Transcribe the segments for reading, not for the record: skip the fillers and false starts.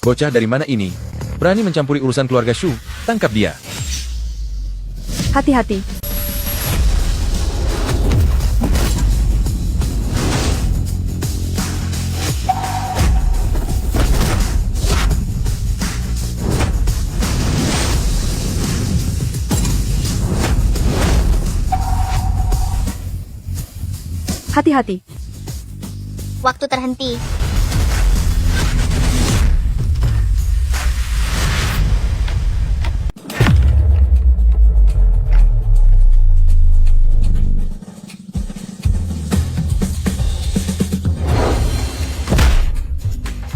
Bocah dari mana ini? Berani mencampuri urusan keluarga Shu, tangkap dia. Hati-hati. Hati-hati. Waktu terhenti.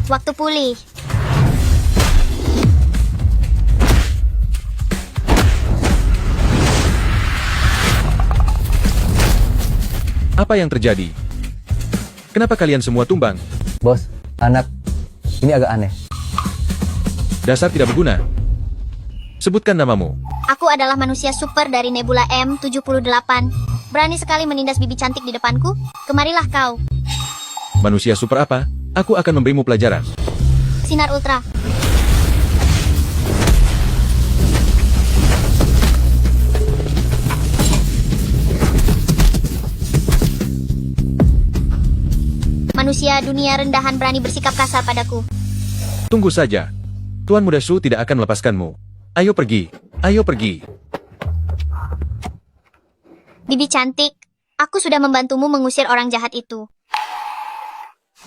Waktu pulih. Apa yang terjadi? Kenapa kalian semua tumbang? Bos, anak, ini agak aneh. Dasar tidak berguna. Sebutkan namamu. Aku adalah manusia super dari Nebula M78. Berani sekali menindas bibi cantik di depanku? Kemarilah kau. Manusia super apa? Aku akan memberimu pelajaran. Sinar Ultra. Manusia dunia rendahan berani bersikap kasar padaku. Tunggu saja. Tuan Muda Shu tidak akan melepaskanmu. Ayo pergi. Ayo pergi. Bibi cantik, aku sudah membantumu mengusir orang jahat itu.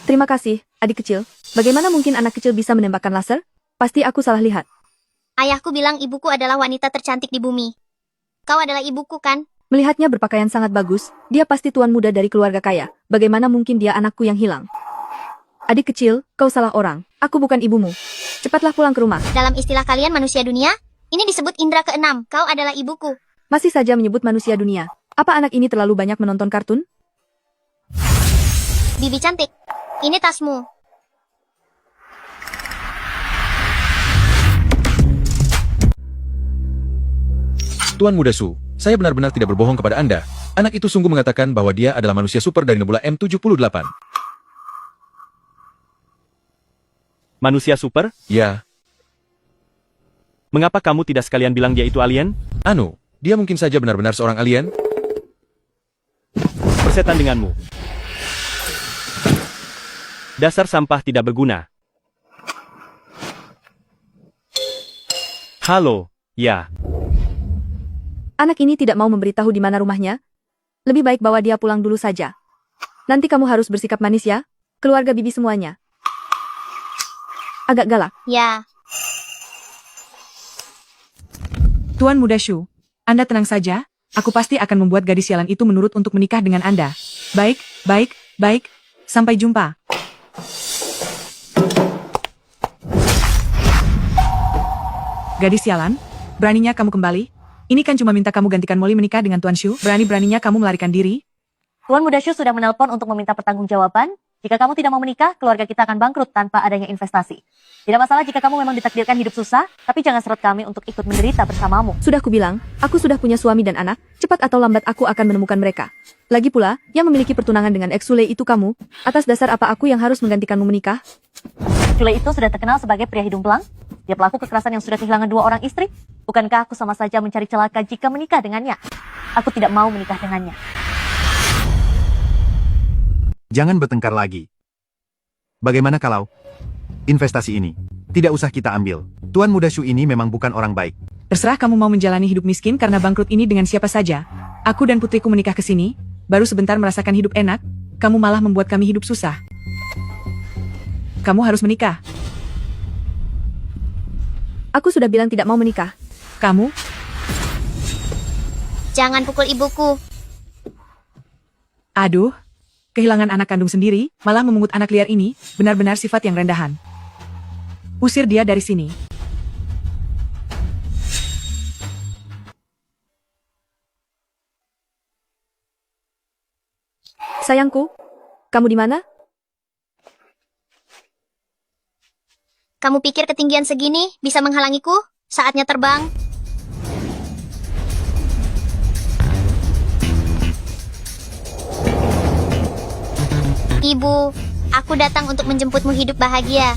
Terima kasih, adik kecil. Bagaimana mungkin anak kecil bisa menembakkan laser? Pasti aku salah lihat. Ayahku bilang ibuku adalah wanita tercantik di bumi. Kau adalah ibuku kan? Melihatnya berpakaian sangat bagus, dia pasti tuan muda dari keluarga kaya. Bagaimana mungkin dia anakku yang hilang? Adik kecil, kau salah orang. Aku bukan ibumu. Cepatlah pulang ke rumah. Dalam istilah kalian manusia dunia, ini disebut indera keenam. Kau adalah ibuku. Masih saja menyebut manusia dunia. Apa anak ini terlalu banyak menonton kartun? Bibi cantik, ini tasmu. Tuan Muda Shu, saya benar-benar tidak berbohong kepada Anda. Anak itu sungguh mengatakan bahwa dia adalah manusia super dari Nebula M78. Manusia super? Ya, Mengapa kamu tidak sekalian bilang dia itu alien? anu, dia mungkin saja benar-benar seorang alien. Persetan denganmu. Dasar sampah tidak berguna. Halo, ya. Anak ini tidak mau memberitahu di mana rumahnya. Lebih baik bawa dia pulang dulu saja. Nanti kamu harus bersikap manis ya, keluarga bibi semuanya. Agak galak. Ya, Tuan Muda Shu, Anda tenang saja, aku pasti akan membuat gadis sialan itu menurut untuk menikah dengan Anda. Baik, baik, baik, sampai jumpa. Gadis sialan, beraninya kamu kembali? Ini kan cuma minta kamu gantikan Molly menikah dengan Tuan Shu, berani-beraninya kamu melarikan diri? Tuan Muda Shu sudah menelpon untuk meminta pertanggungjawaban. Jika kamu tidak mau menikah, keluarga kita akan bangkrut tanpa adanya investasi. Tidak masalah jika kamu memang ditakdirkan hidup susah, tapi jangan seret kami untuk ikut menderita bersamamu. Sudah kubilang, aku sudah punya suami dan anak, cepat atau lambat aku akan menemukan mereka. Lagi pula, yang memiliki pertunangan dengan Exule itu kamu, atas dasar apa aku yang harus menggantikanmu menikah? Sule itu sudah terkenal sebagai pria hidung belang. Dia pelaku kekerasan yang sudah kehilangan 2 orang istri. Bukankah aku sama saja mencari celaka jika menikah dengannya? Aku tidak mau menikah dengannya. Jangan bertengkar lagi. Bagaimana kalau investasi ini tidak usah kita ambil? Tuan Muda Shu ini memang bukan orang baik. Terserah kamu mau menjalani hidup miskin karena bangkrut ini dengan siapa saja. Aku dan putriku menikah ke sini, baru sebentar merasakan hidup enak, kamu malah membuat kami hidup susah. Kamu harus menikah. Aku sudah bilang tidak mau menikah. Kamu, jangan pukul ibuku. aduh, kehilangan anak kandung sendiri, malah memungut anak liar ini, benar-benar sifat yang rendahan. Usir dia dari sini. Sayangku, kamu di mana? Kamu pikir ketinggian segini bisa menghalangiku? Saatnya terbang. Ibu, aku datang untuk menjemputmu hidup bahagia.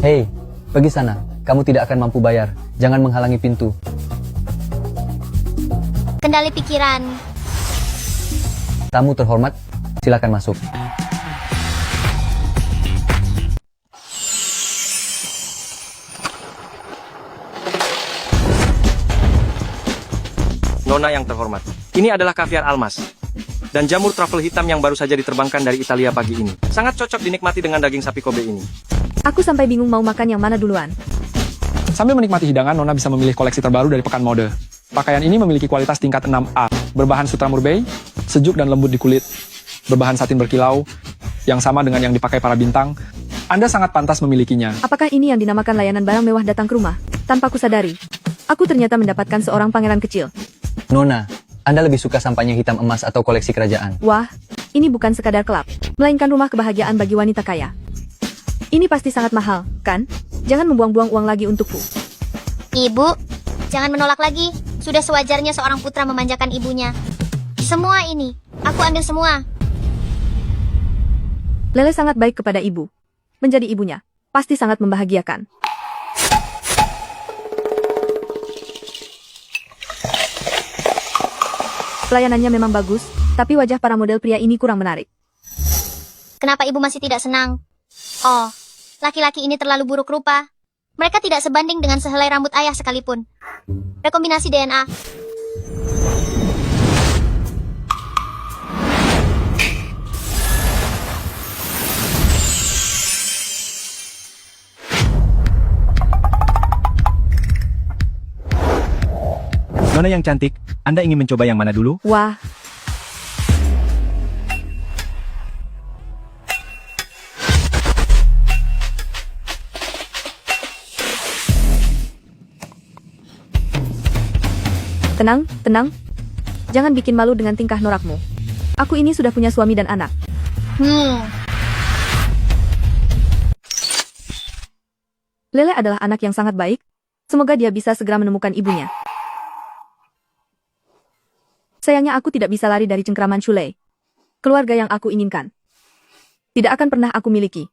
Hei, pergi sana. Kamu tidak akan mampu bayar. Jangan menghalangi pintu. Kendali pikiran. Tamu terhormat, silakan masuk. Nona yang terhormat, ini adalah kaviar almas dan jamur truffle hitam yang baru saja diterbangkan dari Italia pagi ini. Sangat cocok dinikmati dengan daging sapi Kobe ini. Aku sampai bingung mau makan yang mana duluan. Sambil menikmati hidangan, Nona bisa memilih koleksi terbaru dari Pekan Mode. Pakaian ini memiliki kualitas tingkat 6A, berbahan sutra murbei, sejuk dan lembut di kulit, berbahan satin berkilau, yang sama dengan yang dipakai para bintang. Anda sangat pantas memilikinya. Apakah ini yang dinamakan layanan barang mewah datang ke rumah? Tanpa ku sadari, aku ternyata mendapatkan seorang pangeran kecil. Nona, Anda lebih suka sampahnya hitam emas atau koleksi kerajaan? Wah, ini bukan sekadar klub, melainkan rumah kebahagiaan bagi wanita kaya. Ini pasti sangat mahal, kan? Jangan membuang-buang uang lagi untukku. Ibu, jangan menolak lagi. Sudah sewajarnya seorang putra memanjakan ibunya. Semua ini, aku ambil semua. Lele sangat baik kepada ibu. Menjadi ibunya, pasti sangat membahagiakan. Pelayanannya memang bagus, tapi wajah para model pria ini kurang menarik. Kenapa ibu masih tidak senang? Oh, laki-laki ini terlalu buruk rupa. Mereka tidak sebanding dengan sehelai rambut ayah sekalipun. Rekombinasi DNA. Nona yang cantik, Anda ingin mencoba yang mana dulu? Wah, tenang, tenang. Jangan bikin malu dengan tingkah norakmu. Aku ini sudah punya suami dan anak. Lele adalah anak yang sangat baik. Semoga dia bisa segera menemukan ibunya. Sayangnya aku tidak bisa lari dari cengkraman Shulei. Keluarga yang aku inginkan. Tidak akan pernah aku miliki.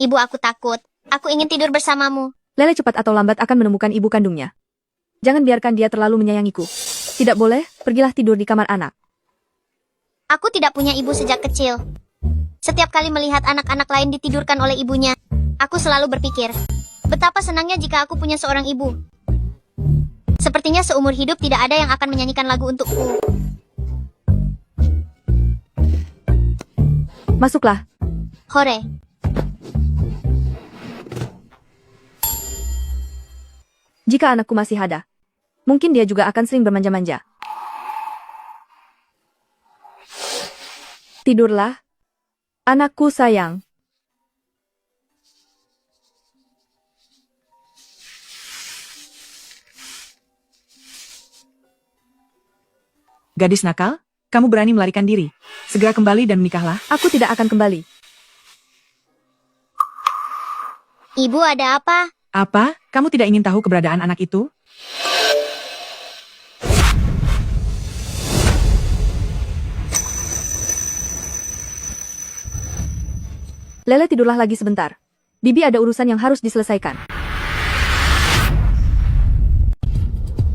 Ibu, aku takut. Aku ingin tidur bersamamu. Lele cepat atau lambat akan menemukan ibu kandungnya. Jangan biarkan dia terlalu menyayangiku. Tidak boleh, pergilah tidur di kamar anak. Aku tidak punya ibu sejak kecil. Setiap kali melihat anak-anak lain ditidurkan oleh ibunya, aku selalu berpikir, betapa senangnya jika aku punya seorang ibu. Sepertinya seumur hidup tidak ada yang akan menyanyikan lagu untukku. Masuklah. Hore. Jika anakku masih ada, mungkin dia juga akan sering bermanja-manja. Tidurlah, anakku sayang. Gadis nakal, kamu berani melarikan diri. Segera kembali dan menikahlah. Aku tidak akan kembali. Ibu, ada apa? Apa? Kamu tidak ingin tahu keberadaan anak itu? Lele, tidurlah lagi sebentar. Bibi ada urusan yang harus diselesaikan.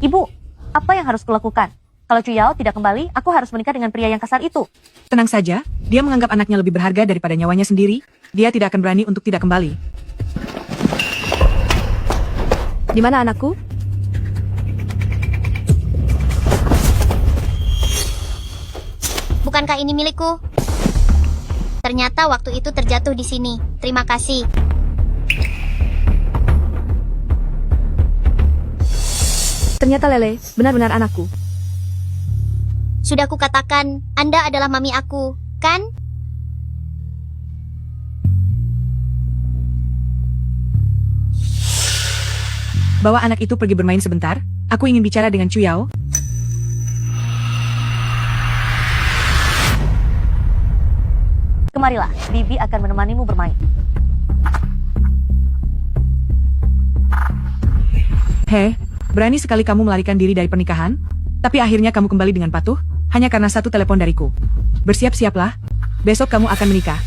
Ibu, apa yang harus kulakukan? Kalau Cuyao tidak kembali, aku harus menikah dengan pria yang kasar itu. Tenang saja, dia menganggap anaknya lebih berharga daripada nyawanya sendiri. Dia tidak akan berani untuk tidak kembali. Di mana anakku? Bukankah ini milikku? Ternyata waktu itu terjatuh di sini. Terima kasih. Ternyata Lele, benar-benar anakku. Sudah kukatakan, Anda adalah mami aku, kan? Bawa anak itu pergi bermain sebentar. Aku ingin bicara dengan Cuyao. Kemarilah, Bibi akan menemanimu bermain. Hei, berani sekali kamu melarikan diri dari pernikahan? Tapi akhirnya kamu kembali dengan patuh, hanya karena satu telepon dariku. Bersiap-siaplah. Besok kamu akan menikah.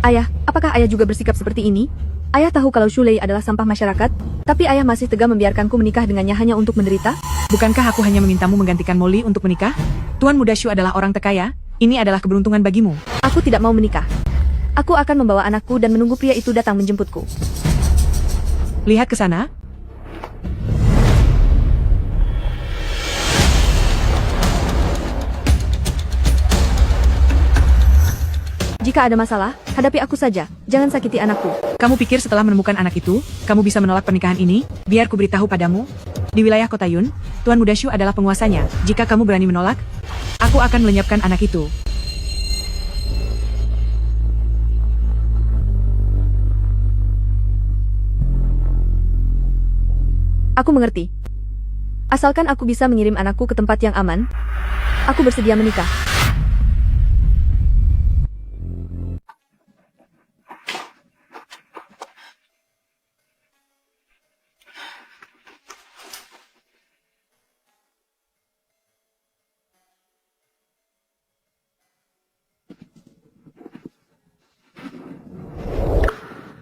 Ayah, apakah ayah juga bersikap seperti ini? Ayah tahu kalau Shulei adalah sampah masyarakat, tapi ayah masih tega membiarkanku menikah dengannya hanya untuk menderita? Bukankah aku hanya memintamu menggantikan Molly untuk menikah? Tuan Muda Shu adalah orang terkaya. Ini adalah keberuntungan bagimu. Aku tidak mau menikah. Aku akan membawa anakku dan menunggu pria itu datang menjemputku. Lihat ke sana. Jika ada masalah, hadapi aku saja. Jangan sakiti anakku. Kamu pikir setelah menemukan anak itu, kamu bisa menolak pernikahan ini? Biar ku beritahu padamu. Di wilayah kota Yun, Tuan Muda Shu adalah penguasanya. Jika kamu berani menolak, aku akan melenyapkan anak itu. Aku mengerti. Asalkan aku bisa mengirim anakku ke tempat yang aman, aku bersedia menikah.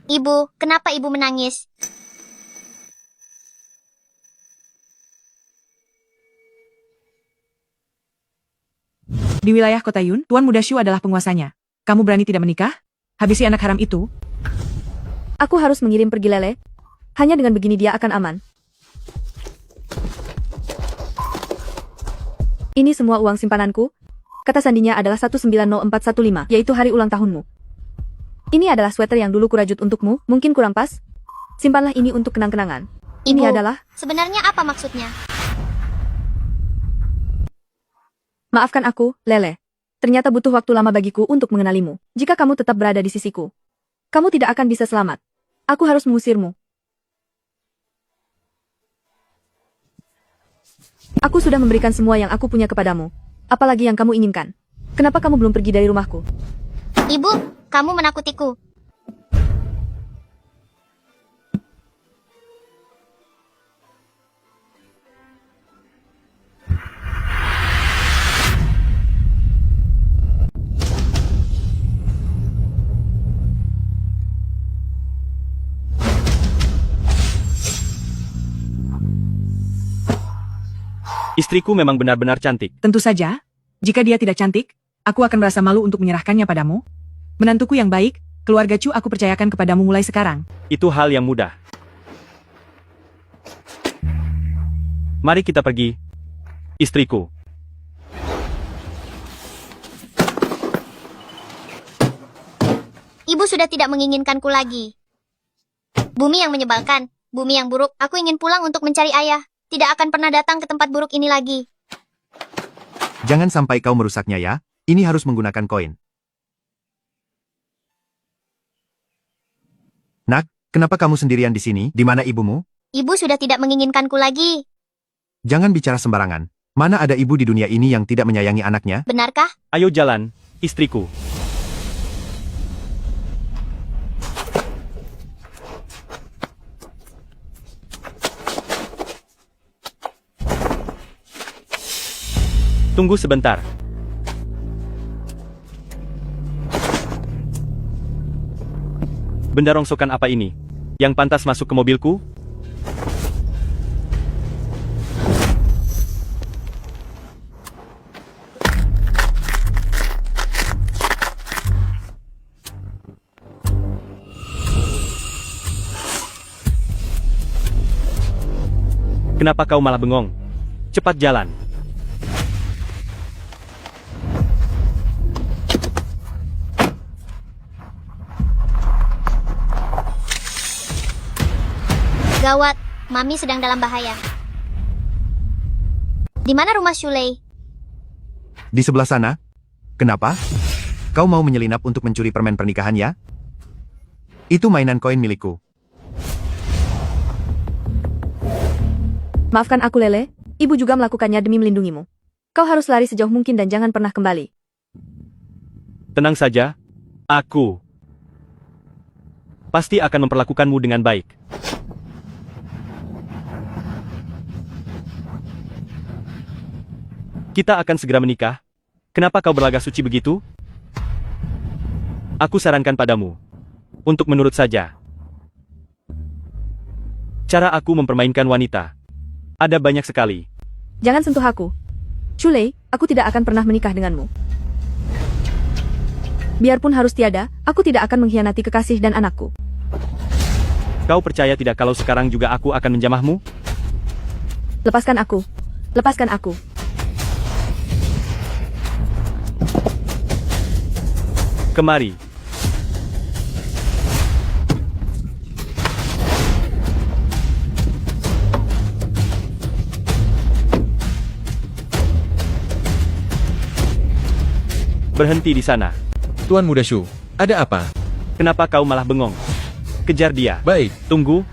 Ibu, kenapa ibu menangis? Di wilayah kota Yun, Tuan Muda Shu adalah penguasanya. Kamu berani tidak menikah? Habisi anak haram itu. Aku harus mengirim pergi Lele. Hanya dengan begini dia akan aman. Ini semua uang simpananku. Kata sandinya adalah 190415, yaitu hari ulang tahunmu. Ini adalah sweater yang dulu kurajut untukmu, mungkin kurang pas. Simpanlah ini untuk kenang-kenangan. Ini Ibu, adalah... sebenarnya apa maksudnya? Maafkan aku, Lele. Ternyata butuh waktu lama bagiku untuk mengenalimu. Jika kamu tetap berada di sisiku, kamu tidak akan bisa selamat. Aku harus mengusirmu. Aku sudah memberikan semua yang aku punya kepadamu. Apalagi yang kamu inginkan? Kenapa kamu belum pergi dari rumahku? Ibu, kamu menakutiku. Istriku memang benar-benar cantik. Tentu saja, jika dia tidak cantik, aku akan merasa malu untuk menyerahkannya padamu. Menantuku yang baik, keluarga Chu aku percayakan kepadamu mulai sekarang. Itu hal yang mudah. Mari kita pergi. Istriku. Ibu sudah tidak menginginkanku lagi. Bumi yang menyebalkan, bumi yang buruk, aku ingin pulang untuk mencari ayah. Tidak akan pernah datang ke tempat buruk ini lagi. Jangan sampai kau merusaknya ya. Ini harus menggunakan koin. Nak, kenapa kamu sendirian di sini? Di mana ibumu? Ibu sudah tidak menginginkanku lagi. Jangan bicara sembarangan. Mana ada ibu di dunia ini yang tidak menyayangi anaknya? Benarkah? Ayo jalan, istriku. Tunggu sebentar. Benda rongsokan apa ini? Yang pantas masuk ke mobilku? Kenapa kau malah bengong? Cepat jalan. Gawat, Mami sedang dalam bahaya. Di mana rumah Shulei? Di sebelah sana. Kenapa? Kau mau menyelinap untuk mencuri permen pernikahan ya? Itu mainan koin milikku. Maafkan aku Lele, ibu juga melakukannya demi melindungimu. Kau harus lari sejauh mungkin dan jangan pernah kembali. Tenang saja. Aku pasti akan memperlakukanmu dengan baik. Kita akan segera menikah. Kenapa kau berlagak suci begitu? Aku sarankan padamu untuk menurut saja. Cara aku mempermainkan wanita ada banyak sekali. Jangan sentuh aku. Chulei, aku tidak akan pernah menikah denganmu. Biarpun harus tiada, aku tidak akan mengkhianati kekasih dan anakku. Kau percaya tidak kalau sekarang juga aku akan menjamahmu? Lepaskan aku. Lepaskan aku. Kemari. Berhenti di sana. Tuan Muda Shu, ada apa? Kenapa kau malah bengong? Kejar dia. Baik, Tunggu.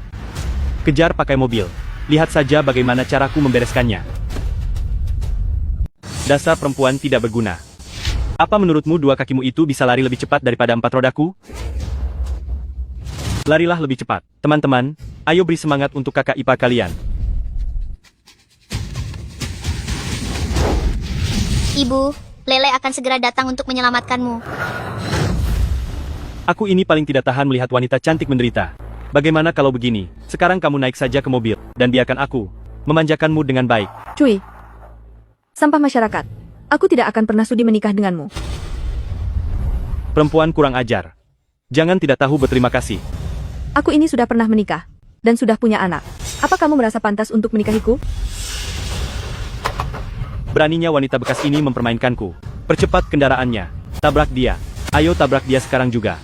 Kejar pakai mobil. Lihat saja bagaimana caraku membereskannya. Dasar perempuan tidak berguna. Apa menurutmu dua kakimu itu bisa lari lebih cepat daripada empat rodaku? Larilah lebih cepat. Teman-teman, ayo beri semangat untuk kakak ipar kalian. Ibu, Lele akan segera datang untuk menyelamatkanmu. Aku ini paling tidak tahan melihat wanita cantik menderita. Bagaimana kalau begini? Sekarang kamu naik saja ke mobil, dan biarkan aku memanjakanmu dengan baik. Cui. Sampah masyarakat. Aku tidak akan pernah sudi menikah denganmu. Perempuan kurang ajar. Jangan tidak tahu berterima kasih. Aku ini sudah pernah menikah. Dan sudah punya anak. Apa kamu merasa pantas untuk menikahiku? Beraninya wanita bekas ini mempermainkanku. Percepat kendaraannya. Tabrak dia. Ayo tabrak dia sekarang juga.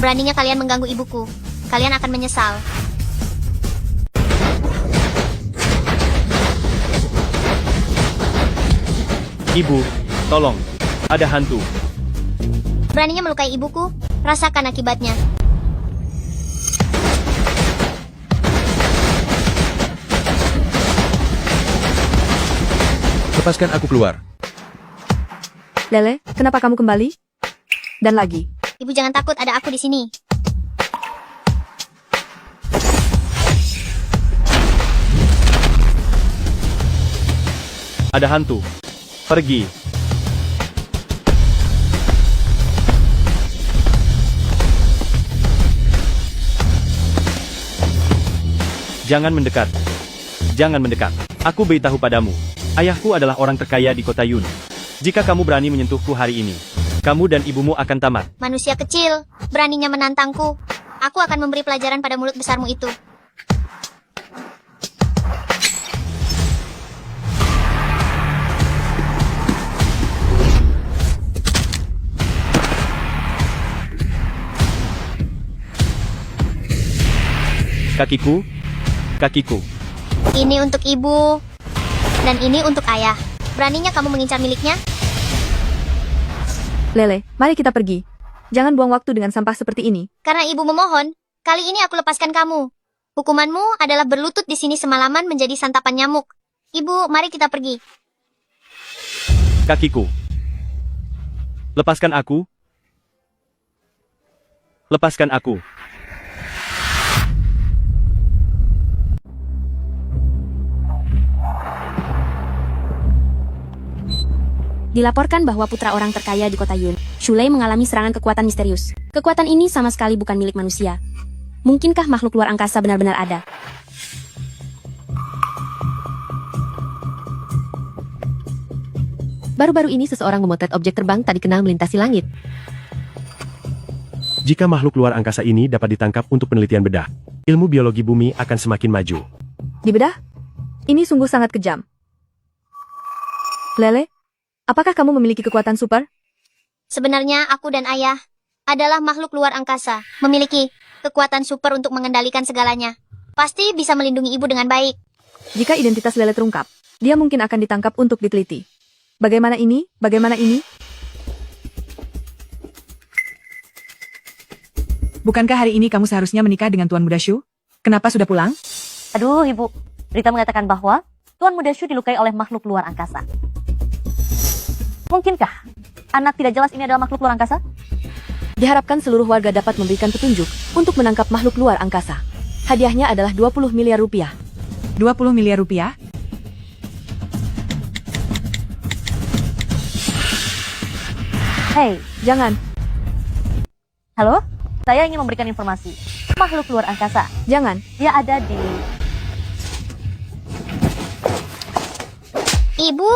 Beraninya kalian mengganggu ibuku. Kalian akan menyesal. Ibu, tolong. Ada hantu. Beraninya melukai ibuku. Rasakan akibatnya. lepaskan aku keluar. Lele, kenapa kamu kembali? Dan lagi. Ibu jangan takut, ada aku di sini. Ada hantu. Pergi. Jangan mendekat. Jangan mendekat. Aku beritahu padamu. Ayahku adalah orang terkaya di kota Yun. Jika kamu berani menyentuhku hari ini, kamu dan ibumu akan tamat. Manusia kecil, beraninya menantangku. Aku akan memberi pelajaran pada mulut besarmu itu. Kakiku, kakiku. Ini untuk ibu, dan ini untuk ayah. Beraninya kamu mengincar miliknya? Lele, mari kita pergi. Jangan buang waktu dengan sampah seperti ini. Karena ibu memohon, kali ini aku lepaskan kamu. Hukumanmu adalah berlutut di sini semalaman menjadi santapan nyamuk. Ibu, mari kita pergi. Kakiku. Lepaskan aku. Lepaskan aku. Dilaporkan bahwa putra orang terkaya di kota Yun, Shulei mengalami serangan kekuatan misterius. Kekuatan ini sama sekali bukan milik manusia. Mungkinkah makhluk luar angkasa benar-benar ada? Baru-baru ini seseorang memotret objek terbang tak dikenal melintasi langit. Jika makhluk luar angkasa ini dapat ditangkap untuk penelitian bedah, ilmu biologi bumi akan semakin maju. Dibedah? Ini sungguh sangat kejam. Lele, apakah kamu memiliki kekuatan super? Sebenarnya aku dan ayah adalah makhluk luar angkasa, memiliki kekuatan super untuk mengendalikan segalanya. Pasti bisa melindungi ibu dengan baik. Jika identitas Lele terungkap, dia mungkin akan ditangkap untuk diteliti. Bagaimana ini? Bagaimana ini? Bukankah hari ini kamu seharusnya menikah dengan Tuan Muda Shu? Kenapa sudah pulang? Aduh, Ibu. Berita mengatakan bahwa Tuan Muda Shu dilukai oleh makhluk luar angkasa. Mungkinkah anak tidak jelas ini adalah makhluk luar angkasa? Diharapkan seluruh warga dapat memberikan petunjuk untuk menangkap makhluk luar angkasa. Hadiahnya adalah 20 miliar rupiah. 20 miliar rupiah? Hei, Jangan, halo? Saya ingin memberikan informasi. Makhluk luar angkasa. jangan. Dia ada di... Ibu,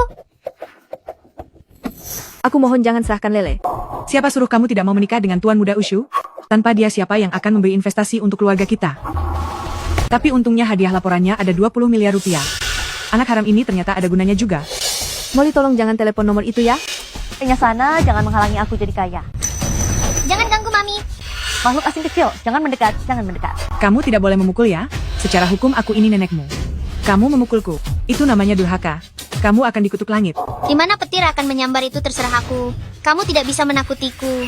Aku mohon jangan serahkan Lele. Siapa suruh kamu tidak mau menikah dengan Tuan Muda Ushu? Tanpa dia siapa yang akan memberi investasi untuk keluarga kita? Tapi untungnya hadiah laporannya ada 20 miliar rupiah. Anak haram ini ternyata ada gunanya juga. Molly tolong jangan telepon nomor itu ya. Kayaknya sana, jangan menghalangi aku jadi kaya. jangan ganggu Mami. Makhluk asing kecil, jangan mendekat, jangan mendekat. Kamu tidak boleh memukul ya. Secara hukum aku ini nenekmu. Kamu memukulku. Itu namanya durhaka. Kamu akan dikutuk langit. Di mana petir akan menyambar itu terserah aku. Kamu tidak bisa menakutiku.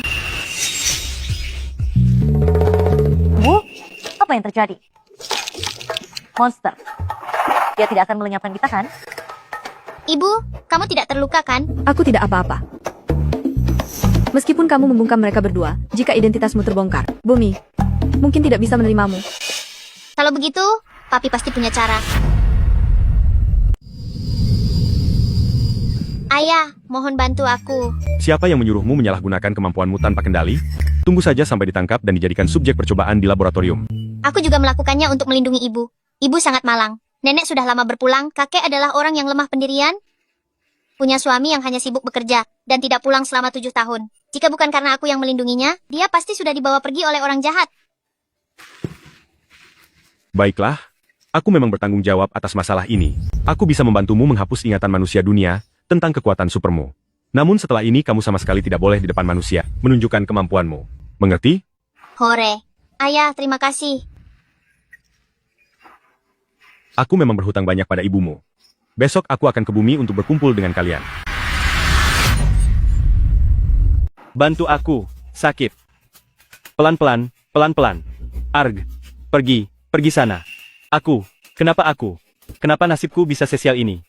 Bu, apa yang terjadi? Monster. Dia tidak akan melenyapkan kita kan? Ibu, kamu tidak terluka kan? Aku tidak apa-apa. Meskipun kamu membungkam mereka berdua, jika identitasmu terbongkar, Bumi mungkin tidak bisa menerimamu. Kalau begitu, Papi pasti punya cara. Ayah, mohon bantu aku. Siapa yang menyuruhmu menyalahgunakan kemampuanmu tanpa kendali? Tunggu saja sampai ditangkap dan dijadikan subjek percobaan di laboratorium. Aku juga melakukannya untuk melindungi ibu. Ibu sangat malang. Nenek sudah lama berpulang, kakek adalah orang yang lemah pendirian. Punya suami yang hanya sibuk bekerja, dan tidak pulang selama 7 tahun. Jika bukan karena aku yang melindunginya, dia pasti sudah dibawa pergi oleh orang jahat. Baiklah, aku memang bertanggung jawab atas masalah ini. Aku bisa membantumu menghapus ingatan manusia dunia tentang kekuatan supermu. Namun setelah ini kamu sama sekali tidak boleh di depan manusia menunjukkan kemampuanmu. Mengerti? Hore. Ayah, terima kasih. Aku memang berhutang banyak pada ibumu. Besok aku akan ke bumi untuk berkumpul dengan kalian. Bantu aku, sakit. Pelan-pelan, pelan-pelan. Arg, pergi sana. Kenapa aku? Kenapa nasibku bisa sesial ini?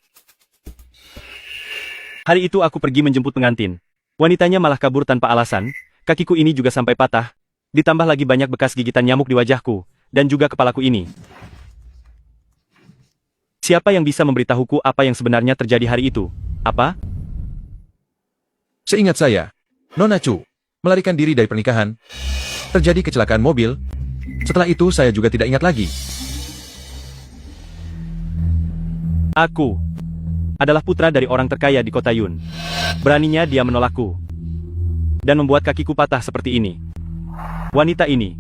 Hari itu aku pergi menjemput pengantin. Wanitanya malah kabur tanpa alasan, kakiku ini juga sampai patah, ditambah lagi banyak bekas gigitan nyamuk di wajahku, dan juga kepalaku ini. Siapa yang bisa memberitahuku apa yang sebenarnya terjadi hari itu? Apa? Seingat saya, Nona Chu melarikan diri dari pernikahan. Terjadi kecelakaan mobil. Setelah itu saya juga tidak ingat lagi. Aku adalah putra dari orang terkaya di kota Yun. Beraninya dia menolakku dan membuat kakiku patah seperti ini. Wanita ini,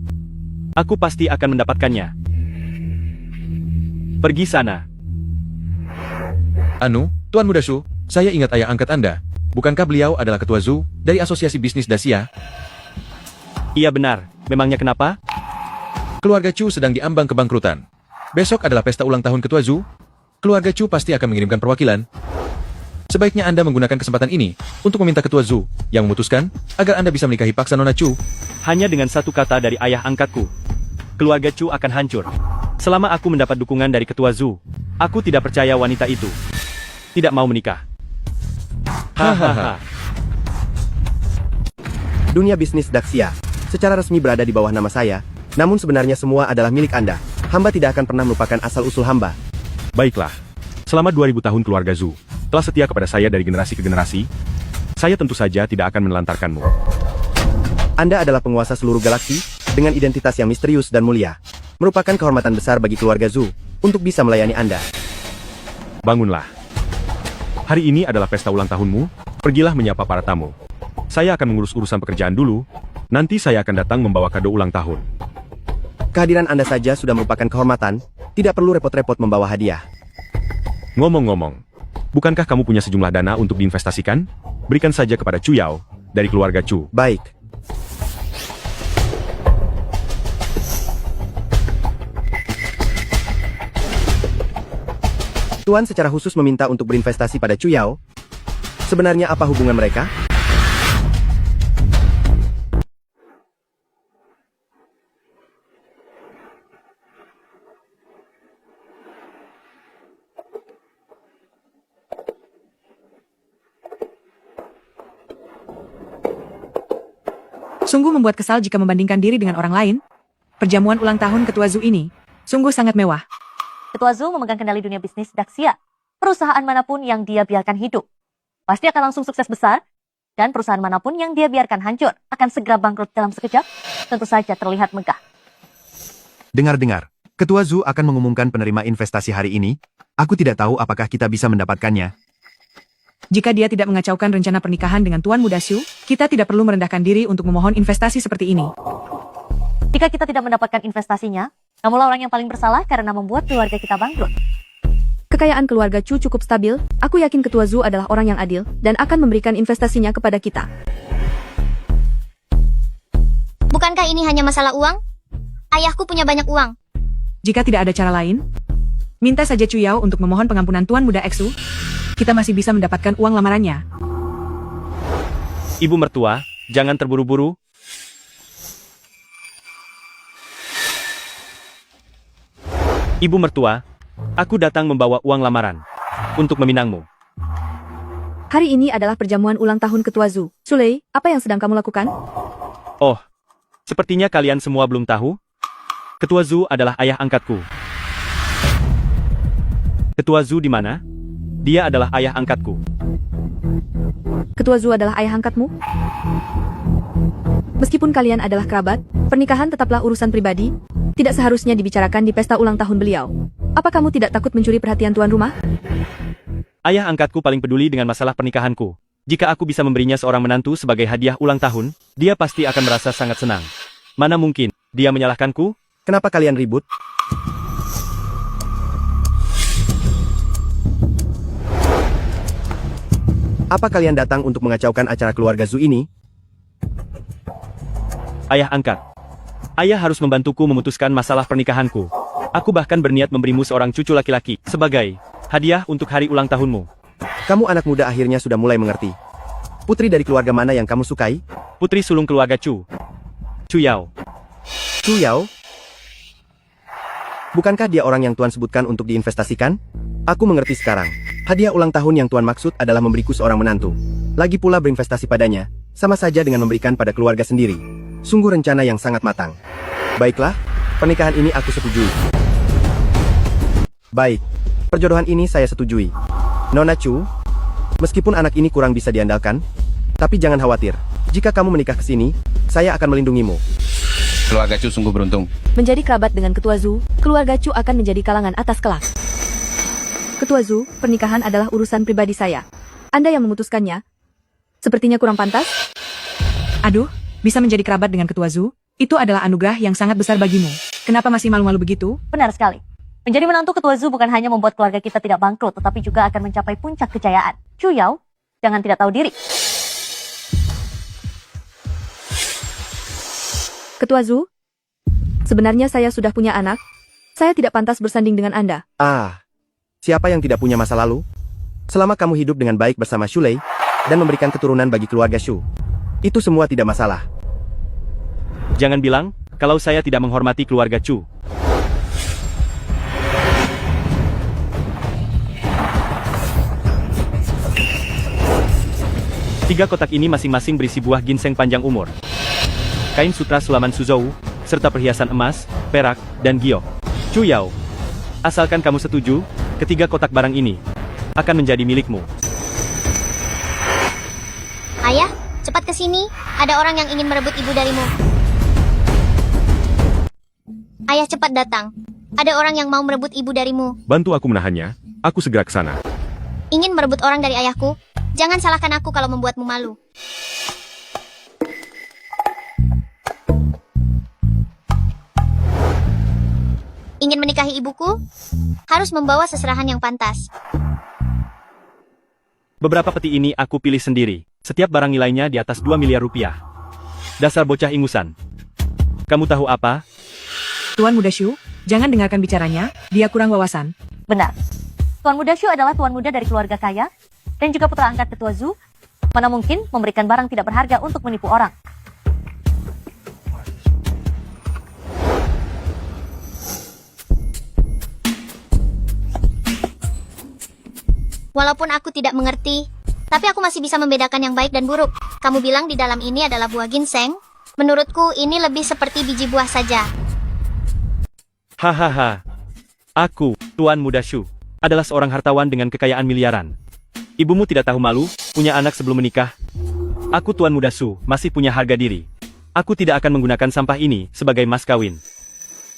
aku pasti akan mendapatkannya. Pergi sana. Anu, Tuan Muda Shu, saya ingat ayah angkat Anda. Bukankah beliau adalah ketua Zhu dari Asosiasi Bisnis Dacia? Iya benar, memangnya kenapa? Keluarga Chu sedang diambang kebangkrutan. Besok adalah pesta ulang tahun ketua Zhu. Keluarga Chu pasti akan mengirimkan perwakilan. Sebaiknya Anda menggunakan kesempatan ini untuk meminta ketua Zhu yang memutuskan agar Anda bisa menikahi paksa Nona Chu. Hanya dengan satu kata dari ayah angkatku, keluarga Chu akan hancur. Selama aku mendapat dukungan dari ketua Zhu, aku tidak percaya wanita itu tidak mau menikah. Hahaha. Dunia bisnis Daxia secara resmi berada di bawah nama saya, namun sebenarnya semua adalah milik Anda. Hamba tidak akan pernah melupakan asal-usul hamba. Baiklah, selama 2000 tahun keluarga Zhu telah setia kepada saya dari generasi ke generasi. Saya tentu saja tidak akan menelantarkanmu. Anda adalah penguasa seluruh galaksi dengan identitas yang misterius dan mulia. Merupakan kehormatan besar bagi keluarga Zhu untuk bisa melayani Anda. Bangunlah. Hari ini adalah pesta ulang tahunmu. Pergilah menyapa para tamu. Saya akan mengurus urusan pekerjaan dulu. Nanti saya akan datang membawa kado ulang tahun. Kehadiran Anda saja sudah merupakan kehormatan. Tidak perlu repot-repot membawa hadiah. Ngomong-ngomong, bukankah kamu punya sejumlah dana untuk diinvestasikan? Berikan saja kepada Chu Yao dari keluarga Chu. Baik. Tuan secara khusus meminta untuk berinvestasi pada Chu Yao. Sebenarnya apa hubungan mereka? Sungguh membuat kesal jika membandingkan diri dengan orang lain. Perjamuan ulang tahun Ketua Zhu ini sungguh sangat mewah. Ketua Zhu memegang kendali dunia bisnis Daxia. Perusahaan manapun yang dia biarkan hidup pasti akan langsung sukses besar, dan perusahaan manapun yang dia biarkan hancur akan segera bangkrut dalam sekejap. Tentu saja terlihat megah. Dengar-dengar, Ketua Zhu akan mengumumkan penerima investasi hari ini. Aku tidak tahu apakah kita bisa mendapatkannya. Jika dia tidak mengacaukan rencana pernikahan dengan Tuan Muda Xu, kita tidak perlu merendahkan diri untuk memohon investasi seperti ini. Jika kita tidak mendapatkan investasinya, kamulah orang yang paling bersalah karena membuat keluarga kita bangkrut. Kekayaan keluarga Chu cukup stabil, aku yakin Ketua Zhu adalah orang yang adil, dan akan memberikan investasinya kepada kita. Bukankah ini hanya masalah uang? Ayahku punya banyak uang. Jika tidak ada cara lain, minta saja Chu Yao untuk memohon pengampunan Tuan Muda Xu. Kita masih bisa mendapatkan uang lamarannya. Ibu mertua, jangan terburu-buru. Ibu mertua, aku datang membawa uang lamaran untuk meminangmu. Hari ini adalah perjamuan ulang tahun Ketua Zhu. Shulei, apa yang sedang kamu lakukan? Oh, sepertinya kalian semua belum tahu. Ketua Zhu adalah ayah angkatku. Ketua Zhu di mana? Dia adalah ayah angkatku. Ketua Zhu adalah ayah angkatmu? Meskipun kalian adalah kerabat, pernikahan tetaplah urusan pribadi. Tidak seharusnya dibicarakan di pesta ulang tahun beliau. Apa kamu tidak takut mencuri perhatian tuan rumah? Ayah angkatku paling peduli dengan masalah pernikahanku. Jika aku bisa memberinya seorang menantu sebagai hadiah ulang tahun, dia pasti akan merasa sangat senang. Mana mungkin dia menyalahkanku? Kenapa kalian ribut? Apa kalian datang untuk mengacaukan acara keluarga Zhu ini? Ayah angkat. Ayah harus membantuku memutuskan masalah pernikahanku. Aku bahkan berniat memberimu seorang cucu laki-laki sebagai hadiah untuk hari ulang tahunmu. Kamu anak muda akhirnya sudah mulai mengerti. Putri dari keluarga mana yang kamu sukai? Putri sulung keluarga Chu. Chu Yao. Chu Yao? Bukankah dia orang yang Tuan sebutkan untuk diinvestasikan? Aku mengerti sekarang. Hadiah ulang tahun yang Tuan maksud adalah memberiku seorang menantu. Lagi pula berinvestasi padanya, sama saja dengan memberikan pada keluarga sendiri. Sungguh rencana yang sangat matang. Baiklah, pernikahan ini aku setujui. Baik, perjodohan ini saya setujui. Nona Chu, meskipun anak ini kurang bisa diandalkan, tapi jangan khawatir. Jika kamu menikah ke sini, saya akan melindungimu. Keluarga Chu sungguh beruntung. Menjadi kerabat dengan Ketua Zhu, keluarga Chu akan menjadi kalangan atas kelas. Ketua Zhu, pernikahan adalah urusan pribadi saya. Anda yang memutuskannya. Sepertinya kurang pantas. Aduh, bisa menjadi kerabat dengan Ketua Zhu, itu adalah anugerah yang sangat besar bagimu. Kenapa masih malu-malu begitu? Benar sekali. Menjadi menantu Ketua Zhu bukan hanya membuat keluarga kita tidak bangkrut, tetapi juga akan mencapai puncak kejayaan. Chu Yao, jangan tidak tahu diri. Ketua Zhu, sebenarnya saya sudah punya anak. Saya tidak pantas bersanding dengan Anda. Siapa yang tidak punya masa lalu? Selama kamu hidup dengan baik bersama Shulei, dan memberikan keturunan bagi keluarga Shu, itu semua tidak masalah. Jangan bilang kalau saya tidak menghormati keluarga Chu. Tiga kotak ini masing-masing berisi buah ginseng panjang umur, kain sutra Sulaman Suzhou, serta perhiasan emas, perak, dan giok. Chu Yao, asalkan kamu setuju, ketiga kotak barang ini akan menjadi milikmu. Ayah, cepat ke sini. Ada orang yang ingin merebut ibu darimu. Ayah, cepat datang. Ada orang yang mau merebut ibu darimu. Bantu aku menahannya, aku segera ke sana. Ingin merebut orang dari ayahku? Jangan salahkan aku kalau membuatmu malu. Ingin menikahi ibuku? Harus membawa seserahan yang pantas. Beberapa peti ini aku pilih sendiri. Setiap barang nilainya di atas 2 miliar rupiah. Dasar bocah ingusan. Kamu tahu apa? Tuan Muda Shu, jangan dengarkan bicaranya, dia kurang wawasan. Benar. Tuan Muda Shu adalah tuan muda dari keluarga kaya dan juga putra angkat ketua Zhu. Mana mungkin memberikan barang tidak berharga untuk menipu orang. Walaupun aku tidak mengerti, tapi aku masih bisa membedakan yang baik dan buruk. Kamu bilang di dalam ini adalah buah ginseng? Menurutku ini lebih seperti biji buah saja. Hahaha. Aku, Tuan Muda Shu, adalah seorang hartawan dengan kekayaan miliaran. Ibumu tidak tahu malu, punya anak sebelum menikah. Aku Tuan Muda Shu, masih punya harga diri. Aku tidak akan menggunakan sampah ini sebagai mas kawin.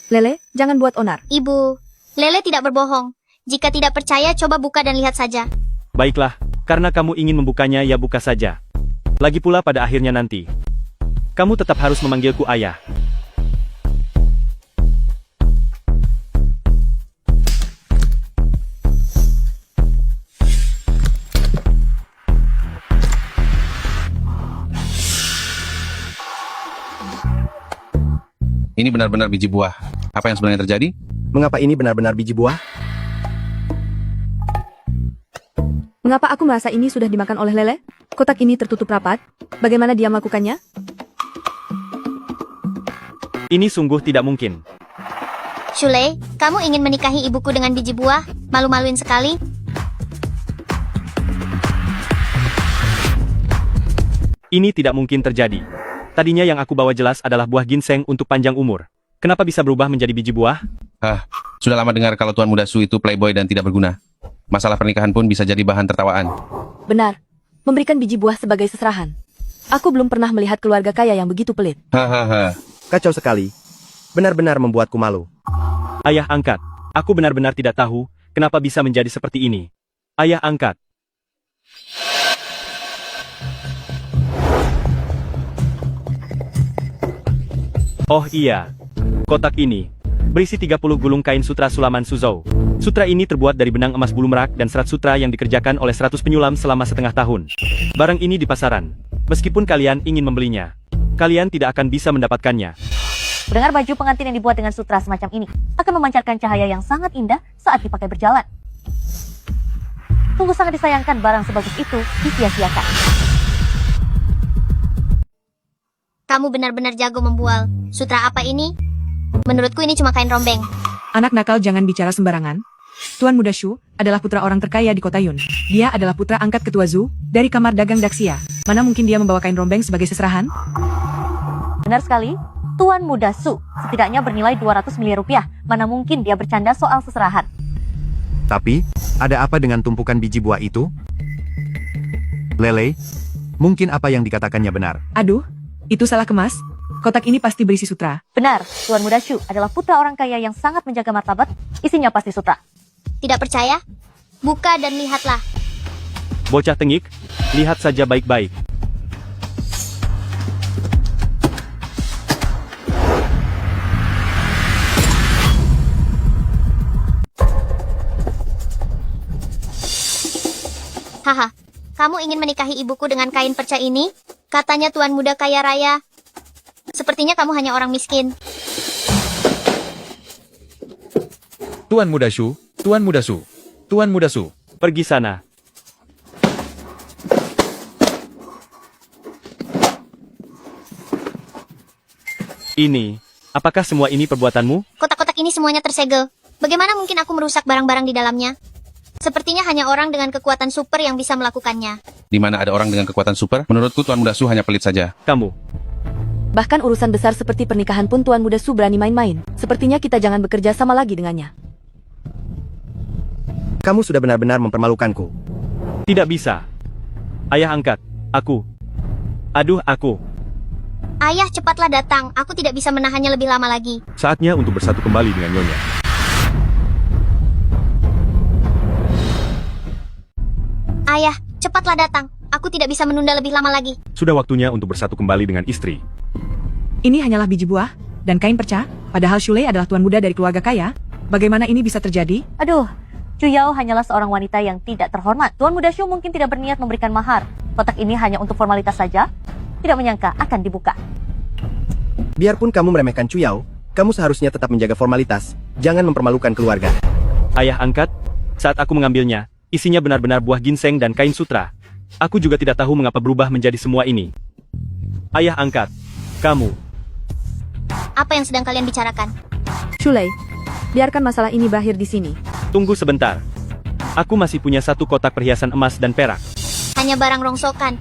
Lele, jangan buat onar. Ibu, Lele tidak berbohong. Jika tidak percaya, coba buka dan lihat saja. Baiklah, karena kamu ingin membukanya ya buka saja. Lagi pula pada akhirnya nanti, kamu tetap harus memanggilku ayah. Ini benar-benar biji buah. Apa yang sebenarnya terjadi? Mengapa ini benar-benar biji buah? Mengapa aku merasa ini sudah dimakan oleh Lele? Kotak ini tertutup rapat. Bagaimana dia melakukannya? Ini sungguh tidak mungkin. Shulei, kamu ingin menikahi ibuku dengan biji buah? Malu-maluin sekali. Ini tidak mungkin terjadi. Tadinya yang aku bawa jelas adalah buah ginseng untuk panjang umur. Kenapa bisa berubah menjadi biji buah? Sudah lama dengar kalau Tuan Muda Shu itu playboy dan tidak berguna. Masalah pernikahan pun bisa jadi bahan tertawaan. Benar. Memberikan biji buah sebagai seserahan. Aku belum pernah melihat keluarga kaya yang begitu pelit. Hahaha. Kacau sekali. Benar-benar membuatku malu. Ayah angkat, aku benar-benar tidak tahu kenapa bisa menjadi seperti ini. Ayah angkat. Oh iya, kotak ini berisi 30 gulung kain sutra Sulaman Suzhou. Sutra ini terbuat dari benang emas bulu merak dan serat sutra yang dikerjakan oleh 100 penyulam selama setengah tahun. Barang ini di pasaran. Meskipun kalian ingin membelinya, kalian tidak akan bisa mendapatkannya. Mendengar baju pengantin yang dibuat dengan sutra semacam ini akan memancarkan cahaya yang sangat indah saat dipakai berjalan. Sungguh sangat disayangkan barang sebagus itu disia-siakan. Kamu benar-benar jago membual. Sutra apa ini? Menurutku ini cuma kain rombeng. Anak nakal jangan bicara sembarangan. Tuan Muda Shu adalah putra orang terkaya di kota Yun. Dia adalah putra angkat ketua Zhu dari kamar dagang Daxia. Mana mungkin dia membawa kain rombeng sebagai seserahan? Benar sekali, Tuan Muda Shu setidaknya bernilai 200 miliar rupiah. Mana mungkin dia bercanda soal seserahan. Tapi, ada apa dengan tumpukan biji buah itu? Lele, mungkin apa yang dikatakannya benar. Aduh, itu salah kemas. Kotak ini pasti berisi sutra. Benar, Tuan Muda Shu adalah putra orang kaya yang sangat menjaga martabat. Isinya pasti sutra. Tidak percaya? Buka dan lihatlah. Bocah tengik, lihat saja baik-baik. Haha, kamu ingin menikahi ibuku dengan kain perca ini? Katanya tuan muda kaya raya. Sepertinya kamu hanya orang miskin. Tuan Muda Shu, Tuan Muda Shu, Tuan Muda Shu. Pergi sana. Ini, apakah semua ini perbuatanmu? Kotak-kotak ini semuanya tersegel. Bagaimana mungkin aku merusak barang-barang di dalamnya? Sepertinya hanya orang dengan kekuatan super yang bisa melakukannya. Di mana ada orang dengan kekuatan super, menurutku Tuan Muda Shu hanya pelit saja. Kamu. Bahkan urusan besar seperti pernikahan pun Tuan Muda Shu berani main-main. Sepertinya kita jangan bekerja sama lagi dengannya. Kamu sudah benar-benar mempermalukanku. Tidak bisa. Ayah angkat, aku. Aduh, aku. Ayah, cepatlah datang. Aku tidak bisa menahannya lebih lama lagi. Saatnya untuk bersatu kembali dengan Nyonya. Ayah, cepatlah datang. Aku tidak bisa menunda lebih lama lagi. Sudah waktunya untuk bersatu kembali dengan istri. Ini hanyalah biji buah dan kain perca, padahal Shulei adalah tuan muda dari keluarga kaya. Bagaimana ini bisa terjadi? Aduh, Chu Yao hanyalah seorang wanita yang tidak terhormat. Tuan Muda Shu mungkin tidak berniat memberikan mahar. Kotak ini hanya untuk formalitas saja. Tidak menyangka akan dibuka. Biarpun kamu meremehkan Chu Yao, kamu seharusnya tetap menjaga formalitas. Jangan mempermalukan keluarga. Ayah angkat, Saat aku mengambilnya, isinya benar-benar buah ginseng dan kain sutra. Aku juga tidak tahu mengapa berubah menjadi semua ini. Ayah angkat, kamu. Apa yang sedang kalian bicarakan? Shulei, biarkan masalah ini berakhir di sini. Tunggu sebentar. Aku masih punya satu kotak perhiasan emas dan perak. Hanya barang rongsokan.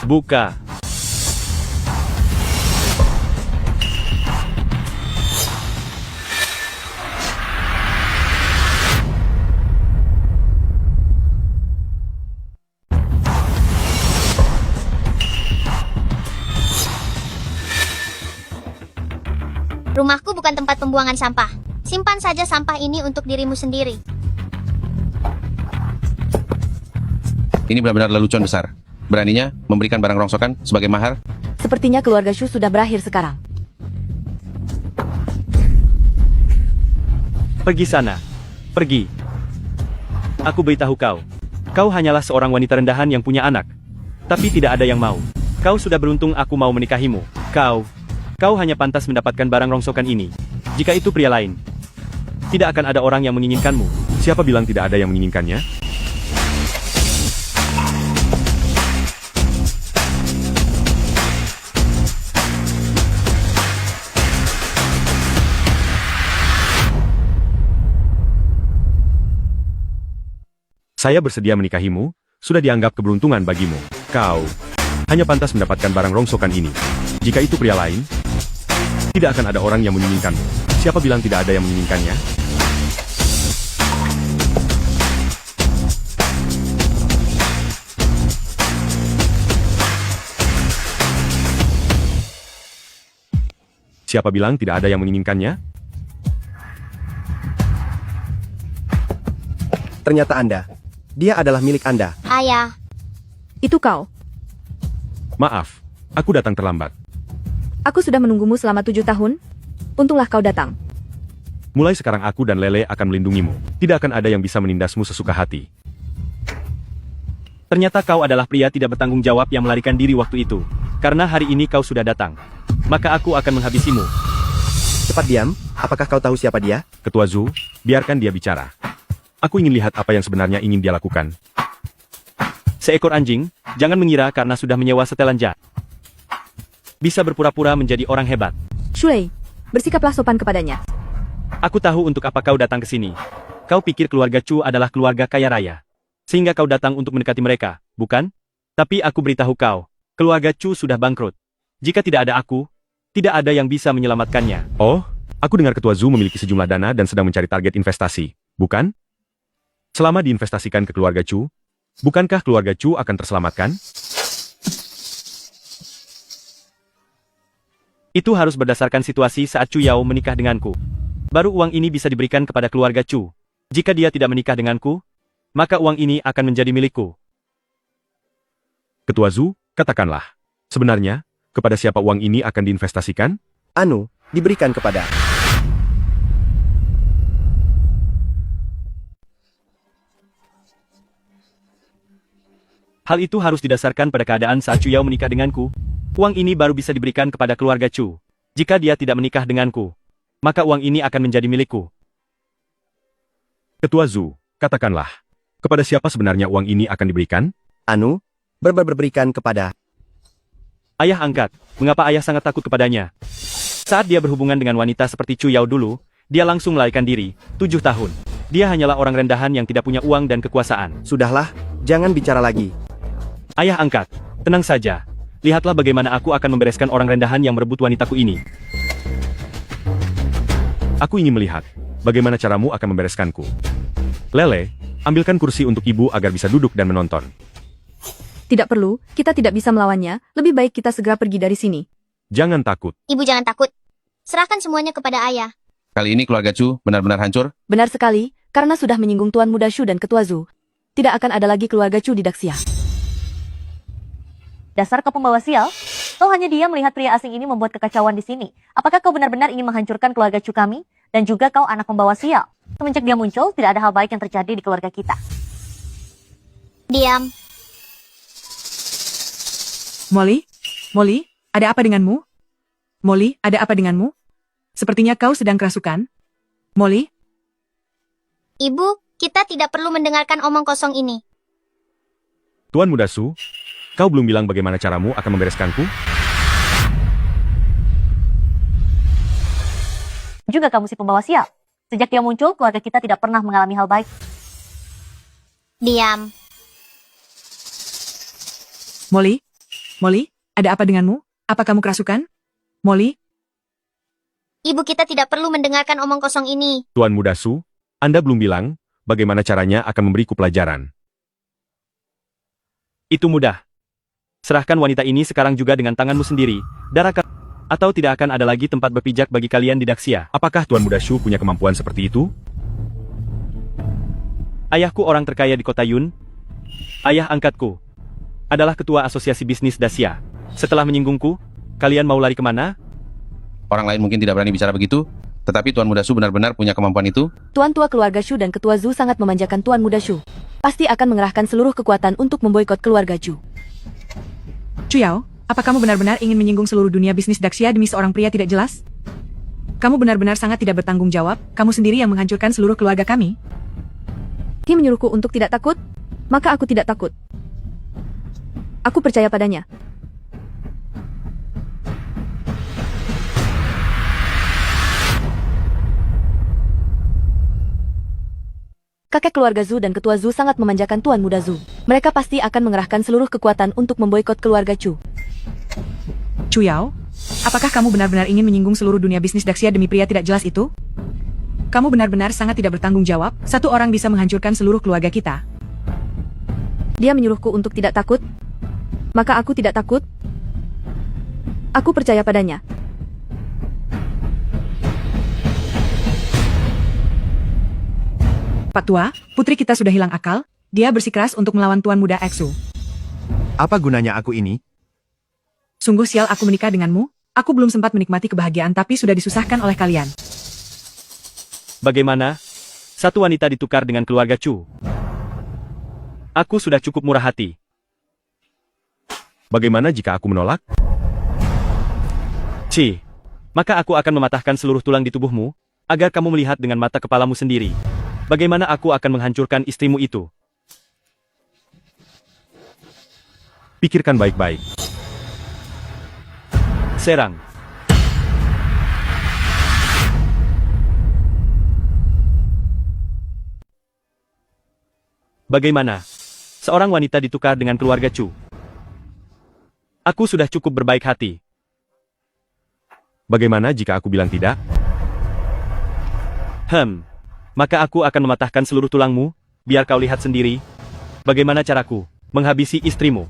Buka. Rumahku bukan tempat pembuangan sampah. Simpan saja sampah ini untuk dirimu sendiri. Ini benar-benar lelucon besar. Beraninya memberikan barang rongsokan sebagai mahar. Sepertinya keluarga Shu sudah berakhir sekarang. Pergi sana. Pergi. Aku beritahu kau. Kau hanyalah seorang wanita rendahan yang punya anak. Tapi tidak ada yang mau. Kau sudah beruntung aku mau menikahimu. Kau hanya pantas mendapatkan barang rongsokan ini. Jika itu pria lain, tidak akan ada orang yang menginginkanmu. Siapa bilang tidak ada yang menginginkannya? Saya bersedia menikahimu, sudah dianggap keberuntungan bagimu. Kau hanya pantas mendapatkan barang rongsokan ini. Jika itu pria lain, tidak akan ada orang yang menginginkanmu. Siapa bilang tidak ada yang menginginkannya? Siapa bilang tidak ada yang menginginkannya? Ternyata Anda. Dia adalah milik Anda. Ayah. Itu kau. Maaf, aku datang terlambat. Aku sudah menunggumu selama 7 tahun. Untunglah kau datang. Mulai sekarang aku dan Lele akan melindungimu. Tidak akan ada yang bisa menindasmu sesuka hati. Ternyata kau adalah pria tidak bertanggung jawab yang melarikan diri waktu itu. Karena hari ini kau sudah datang. Maka aku akan menghabisimu. Cepat diam, apakah kau tahu siapa dia? Ketua Zhu, biarkan dia bicara. Aku ingin lihat apa yang sebenarnya ingin dia lakukan. Seekor anjing, jangan mengira karena sudah menyewa setelan jahat bisa berpura-pura menjadi orang hebat. Shulei, bersikaplah sopan kepadanya. Aku tahu untuk apa kau datang ke sini. Kau pikir keluarga Chu adalah keluarga kaya raya. Sehingga kau datang untuk mendekati mereka, bukan? Tapi aku beritahu kau, keluarga Chu sudah bangkrut. Jika tidak ada aku, tidak ada yang bisa menyelamatkannya. Oh, aku dengar Ketua Zhu memiliki sejumlah dana dan sedang mencari target investasi, bukan? Selama diinvestasikan ke keluarga Chu, bukankah keluarga Chu akan terselamatkan? Itu harus berdasarkan situasi saat Chu Yao menikah denganku. Baru uang ini bisa diberikan kepada keluarga Chu. Jika dia tidak menikah denganku, maka uang ini akan menjadi milikku. Ketua Zhu, katakanlah. Sebenarnya, kepada siapa uang ini akan diinvestasikan? Anu, diberikan kepada... Hal itu harus didasarkan pada keadaan saat Chu Yao menikah denganku. Uang ini baru bisa diberikan kepada keluarga Chu. Jika dia tidak menikah denganku, maka uang ini akan menjadi milikku. Ketua Zhu, katakanlah. Kepada siapa sebenarnya uang ini akan diberikan? Anu, berberikan kepada... Ayah angkat, mengapa ayah sangat takut kepadanya? Saat dia berhubungan dengan wanita seperti Chu Yao dulu, dia langsung melarikan diri, 7 tahun. Dia hanyalah orang rendahan yang tidak punya uang dan kekuasaan. Sudahlah, jangan bicara lagi. Ayah angkat, tenang saja. Lihatlah bagaimana aku akan membereskan orang rendahan yang merebut wanitaku ini. Aku ingin melihat bagaimana caramu akan membereskanku. Lele, ambilkan kursi untuk ibu agar bisa duduk dan menonton. Tidak perlu, kita tidak bisa melawannya. Lebih baik kita segera pergi dari sini. Jangan takut. Ibu jangan takut. Serahkan semuanya kepada ayah. Kali ini keluarga Chu benar-benar hancur. Benar sekali, karena sudah menyinggung Tuan Muda Shu dan Ketua Zhu. Tidak akan ada lagi keluarga Chu di Daxia. Dasar kau pembawa sial, kau hanya diam melihat pria asing ini membuat kekacauan di sini. Apakah kau benar-benar ingin menghancurkan keluarga Chu kami? Dan juga kau anak pembawa sial. Semenjak dia muncul, tidak ada hal baik yang terjadi di keluarga kita. Diam. Molly, ada apa denganmu? Molly, ada apa denganmu? Sepertinya kau sedang kerasukan. Molly? Ibu, Kita tidak perlu mendengarkan omong kosong ini. Tuan Muda Su, kau belum bilang bagaimana caramu akan membereskanku? Juga kamu si pembawa sial. Sejak dia muncul, keluarga kita tidak pernah mengalami hal baik. Diam. Molly? Molly, ada apa denganmu? Apa kamu kerasukan? Molly? Ibu kita tidak perlu mendengarkan omong kosong ini. Tuan Muda Su, Anda belum bilang bagaimana caranya akan memberiku pelajaran. Itu mudah. Serahkan wanita ini sekarang juga dengan tanganmu sendiri, atau tidak akan ada lagi tempat berpijak bagi kalian di Daxia. Apakah Tuan Muda Shu punya kemampuan seperti itu? Ayahku orang terkaya di kota Yun. Ayah angkatku adalah ketua asosiasi bisnis Daxia. Setelah menyinggungku, kalian mau lari kemana? Orang lain mungkin tidak berani bicara begitu, tetapi Tuan Muda Su benar-benar punya kemampuan itu. Tuan tua keluarga Shu dan ketua Zhu sangat memanjakan Tuan Muda Shu. Pasti akan mengerahkan seluruh kekuatan untuk memboikot keluarga Zhu. Chuyao, apa kamu benar-benar ingin menyinggung seluruh dunia bisnis Daxia demi seorang pria tidak jelas? Kamu benar-benar sangat tidak bertanggung jawab, kamu sendiri yang menghancurkan seluruh keluarga kami. Dia menyuruhku untuk tidak takut, maka aku tidak takut. Aku percaya padanya. Kakek keluarga Zhu dan ketua Zhu sangat memanjakan Tuan Muda Zhu. Mereka pasti akan mengerahkan seluruh kekuatan untuk memboikot keluarga Chu. Chuyao, apakah kamu benar-benar ingin menyinggung seluruh dunia bisnis Daxia demi pria tidak jelas itu? Kamu benar-benar sangat tidak bertanggung jawab, satu orang bisa menghancurkan seluruh keluarga kita. Dia menyuruhku untuk tidak takut, maka aku tidak takut. Aku percaya padanya. Pak Tua, putri kita sudah hilang akal, dia bersikeras untuk melawan Tuan Muda Exu. Apa gunanya aku ini? Sungguh sial aku menikah denganmu, aku belum sempat menikmati kebahagiaan tapi sudah disusahkan oleh kalian. Bagaimana? Satu wanita ditukar dengan keluarga Chu. Aku sudah cukup murah hati. Bagaimana jika aku menolak? Maka aku akan mematahkan seluruh tulang di tubuhmu, agar kamu melihat dengan mata kepalamu sendiri. Bagaimana aku akan menghancurkan istrimu itu? Pikirkan baik-baik. Serang. Bagaimana? Seorang wanita ditukar dengan keluarga Chu. Aku sudah cukup berbaik hati. Bagaimana jika aku bilang tidak? Maka aku akan mematahkan seluruh tulangmu, biar kau lihat sendiri. Bagaimana caraku menghabisi istrimu?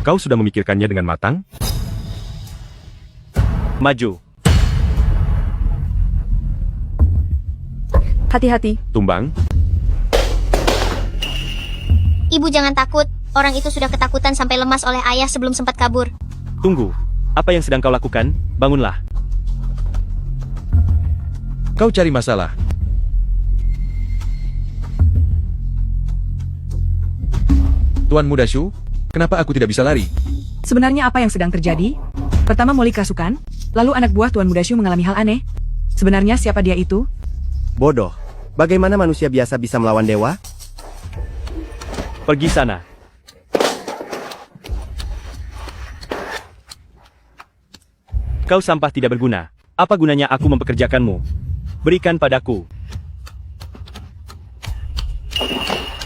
Kau sudah memikirkannya dengan matang? Maju. Hati-hati. Tumbang. Ibu jangan takut, orang itu sudah ketakutan sampai lemas oleh ayah sebelum sempat kabur. Tunggu, apa yang sedang kau lakukan? Bangunlah. Kau cari masalah. Tuan Muda Shu, kenapa aku tidak bisa lari? Sebenarnya apa yang sedang terjadi? Pertama Molly kerasukan, lalu anak buah Tuan Muda Shu mengalami hal aneh. Sebenarnya siapa dia itu? Bodoh. Bagaimana manusia biasa bisa melawan dewa? Pergi sana. Kau sampah tidak berguna. Apa gunanya aku mempekerjakanmu? Berikan padaku.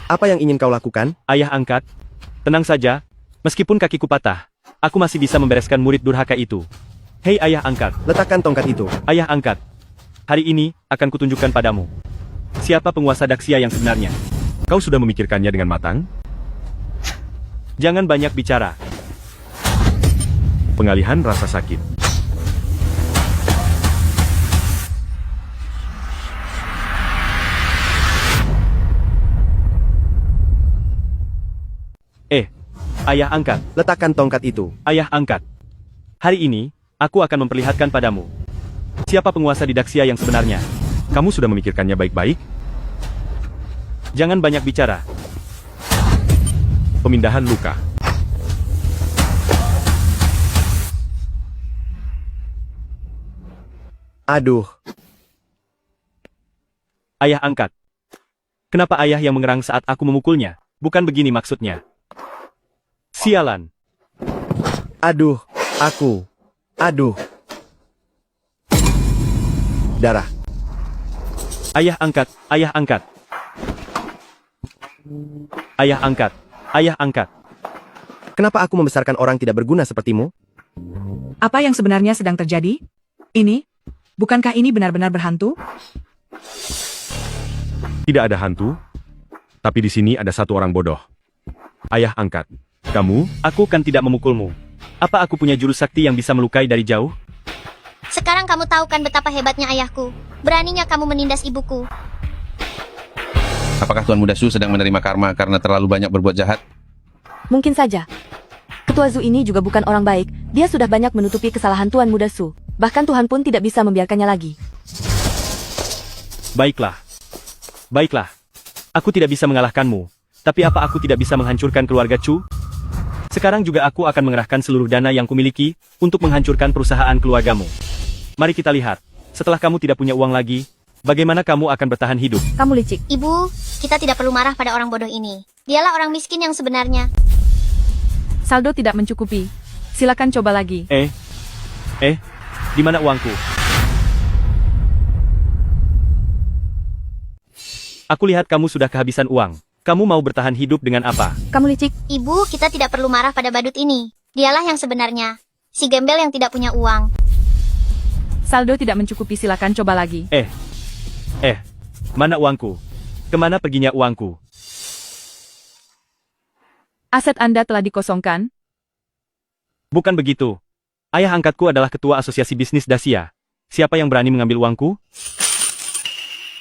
Apa yang ingin kau lakukan? Ayah angkat. Tenang saja. Meskipun kakiku patah, aku masih bisa membereskan murid durhaka itu. Hei ayah angkat. Letakkan tongkat itu. Ayah angkat. Hari ini, akan kutunjukkan padamu. Siapa penguasa Daxia yang sebenarnya? Kau sudah memikirkannya dengan matang? Jangan banyak bicara. Pengalihan rasa sakit. Ayah angkat. Letakkan tongkat itu. Ayah angkat. Hari ini, aku akan memperlihatkan padamu. Siapa penguasa di Daxia yang sebenarnya? Kamu sudah memikirkannya baik-baik? Jangan banyak bicara. Pemindahan luka. Aduh. Ayah angkat. Kenapa ayah yang mengerang saat aku memukulnya? Bukan begini maksudnya. Sialan. Aduh, aduh. Darah. Ayah angkat, ayah angkat. Ayah angkat, ayah angkat. Kenapa aku membesarkan orang tidak berguna sepertimu? Apa yang sebenarnya sedang terjadi? Ini? Bukankah ini benar-benar berhantu? Tidak ada hantu, tapi di sini ada satu orang bodoh. Ayah angkat. Kamu? Aku kan tidak memukulmu. Apa aku punya jurus sakti yang bisa melukai dari jauh? Sekarang kamu tahu kan betapa hebatnya ayahku. Beraninya kamu menindas ibuku. Apakah Tuan Muda Su sedang menerima karma karena terlalu banyak berbuat jahat? Mungkin saja. Ketua Zu ini juga bukan orang baik. Dia sudah banyak menutupi kesalahan Tuan Muda Su. Bahkan Tuhan pun tidak bisa membiarkannya lagi. Baiklah. Baiklah. Aku tidak bisa mengalahkanmu. Tapi apa aku tidak bisa menghancurkan keluarga Chu? Sekarang juga aku akan mengerahkan seluruh dana yang kumiliki untuk menghancurkan perusahaan keluargamu. Mari kita lihat. Setelah kamu tidak punya uang lagi, bagaimana kamu akan bertahan hidup? Kamu licik. Ibu, kita tidak perlu marah pada orang bodoh ini. Dialah orang miskin yang sebenarnya. Saldo tidak mencukupi. Silakan coba lagi. Di mana uangku? Aku lihat kamu sudah kehabisan uang. Kamu mau bertahan hidup dengan apa? Kamu licik. Ibu, kita tidak perlu marah pada badut ini. Dialah yang sebenarnya. Si gembel yang tidak punya uang. Saldo tidak mencukupi, silakan coba lagi. Mana uangku? Kemana perginya uangku? Aset Anda telah dikosongkan. Bukan begitu. Ayah angkatku adalah ketua asosiasi bisnis Dacia. Siapa yang berani mengambil uangku?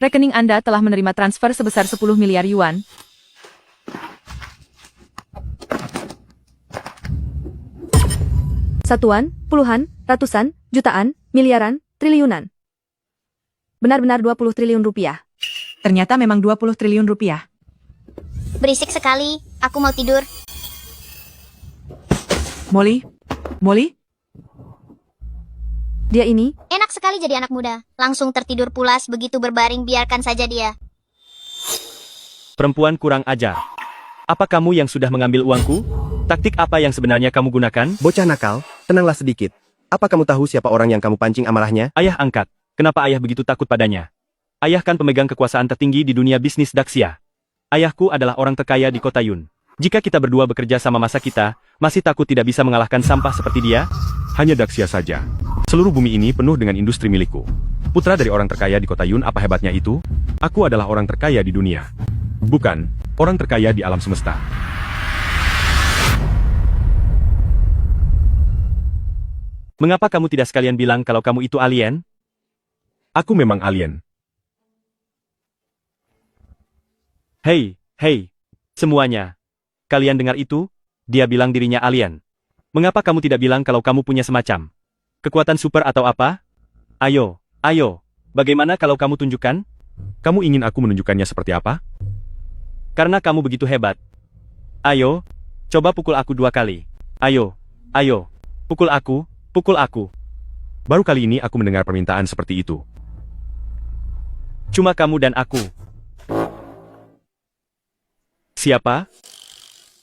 Rekening Anda telah menerima transfer sebesar 10 miliar yuan. Satuan, puluhan, ratusan, jutaan, miliaran, triliunan. Benar-benar 20 triliun rupiah. Ternyata memang 20 triliun rupiah. Berisik sekali, aku mau tidur. Molly? Dia ini? Enak sekali jadi anak muda. Langsung tertidur pulas begitu berbaring, biarkan saja dia. Perempuan kurang ajar. Apa kamu yang sudah mengambil uangku? Taktik apa yang sebenarnya kamu gunakan? Bocah nakal, tenanglah sedikit. Apa kamu tahu siapa orang yang kamu pancing amarahnya? Ayah angkat. Kenapa ayah begitu takut padanya? Ayah kan pemegang kekuasaan tertinggi di dunia bisnis Dacia. Ayahku adalah orang terkaya di kota Yun. Jika kita berdua bekerja sama masa kita, masih takut tidak bisa mengalahkan sampah seperti dia? Hanya Dacia saja. Seluruh bumi ini penuh dengan industri milikku. Putra dari orang terkaya di kota Yun, apa hebatnya itu? Aku adalah orang terkaya di dunia. Bukan, orang terkaya di alam semesta. Mengapa kamu tidak sekalian bilang kalau kamu itu alien? Aku memang alien. Hei, semuanya. Kalian dengar itu? Dia bilang dirinya alien. Mengapa kamu tidak bilang kalau kamu punya semacam kekuatan super atau apa? Ayo. Bagaimana kalau kamu tunjukkan? Kamu ingin aku menunjukkannya seperti apa? Karena kamu begitu hebat. Ayo, coba pukul aku 2 kali. Ayo. Pukul aku. Baru kali ini aku mendengar permintaan seperti itu. Cuma kamu dan aku. Siapa?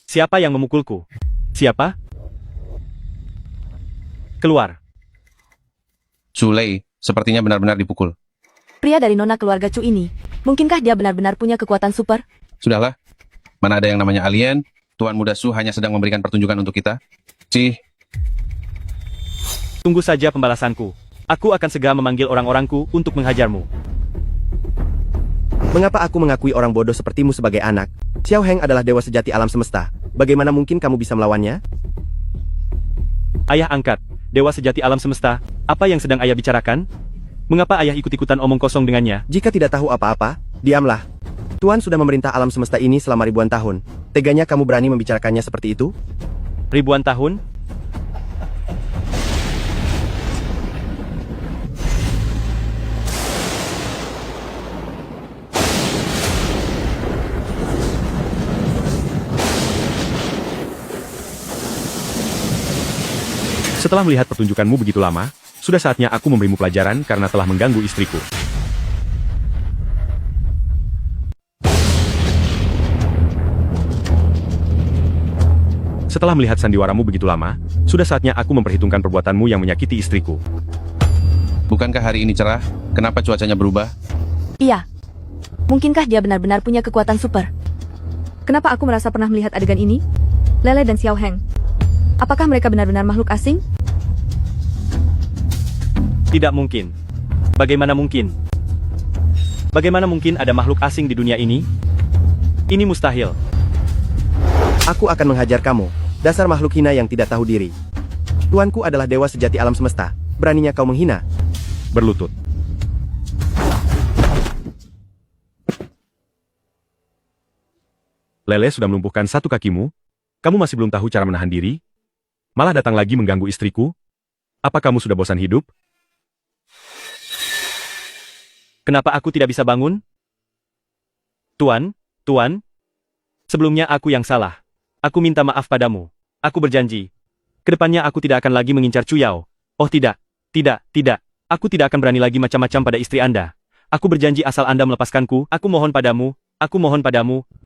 Siapa yang memukulku? Siapa? Keluar. Zulei, sepertinya benar-benar dipukul. Pria dari nona keluarga Chu ini. Mungkinkah dia benar-benar punya kekuatan super? Sudahlah. Mana ada yang namanya alien? Tuan Muda Su hanya sedang memberikan pertunjukan untuk kita. Tunggu saja pembalasanku. Aku akan segera memanggil orang-orangku untuk menghajarmu. Mengapa aku mengakui orang bodoh sepertimu sebagai anak? Xiao Heng adalah dewa sejati alam semesta. Bagaimana mungkin kamu bisa melawannya? Ayah angkat, dewa sejati alam semesta. Apa yang sedang ayah bicarakan? Mengapa ayah ikut-ikutan omong kosong dengannya? Jika tidak tahu apa-apa, diamlah. Tuan sudah memerintah alam semesta ini selama ribuan tahun. Teganya kamu berani membicarakannya seperti itu? Ribuan tahun? Setelah melihat pertunjukanmu begitu lama, sudah saatnya aku memberimu pelajaran karena telah mengganggu istriku. Setelah melihat sandiwaramu begitu lama, sudah saatnya aku memperhitungkan perbuatanmu yang menyakiti istriku. Bukankah hari ini cerah? Kenapa cuacanya berubah? Iya. Mungkinkah dia benar-benar punya kekuatan super? Kenapa aku merasa pernah melihat adegan ini? Lele dan Xiao Heng. Apakah mereka benar-benar makhluk asing? Tidak mungkin. Bagaimana mungkin? Bagaimana mungkin ada makhluk asing di dunia ini? Ini mustahil. Aku akan menghajar kamu, dasar makhluk hina yang tidak tahu diri. Tuanku adalah dewa sejati alam semesta. Beraninya kau menghina? Berlutut. Lele sudah melumpuhkan satu kakimu? Kamu masih belum tahu cara menahan diri? Malah datang lagi mengganggu istriku? Apa kamu sudah bosan hidup? Kenapa aku tidak bisa bangun? Tuan, sebelumnya aku yang salah. Aku minta maaf padamu. Aku berjanji. Kedepannya aku tidak akan lagi mengincar Cuyao. Oh tidak. Aku tidak akan berani lagi macam-macam pada istri Anda. Aku berjanji asal Anda melepaskanku. Aku mohon padamu,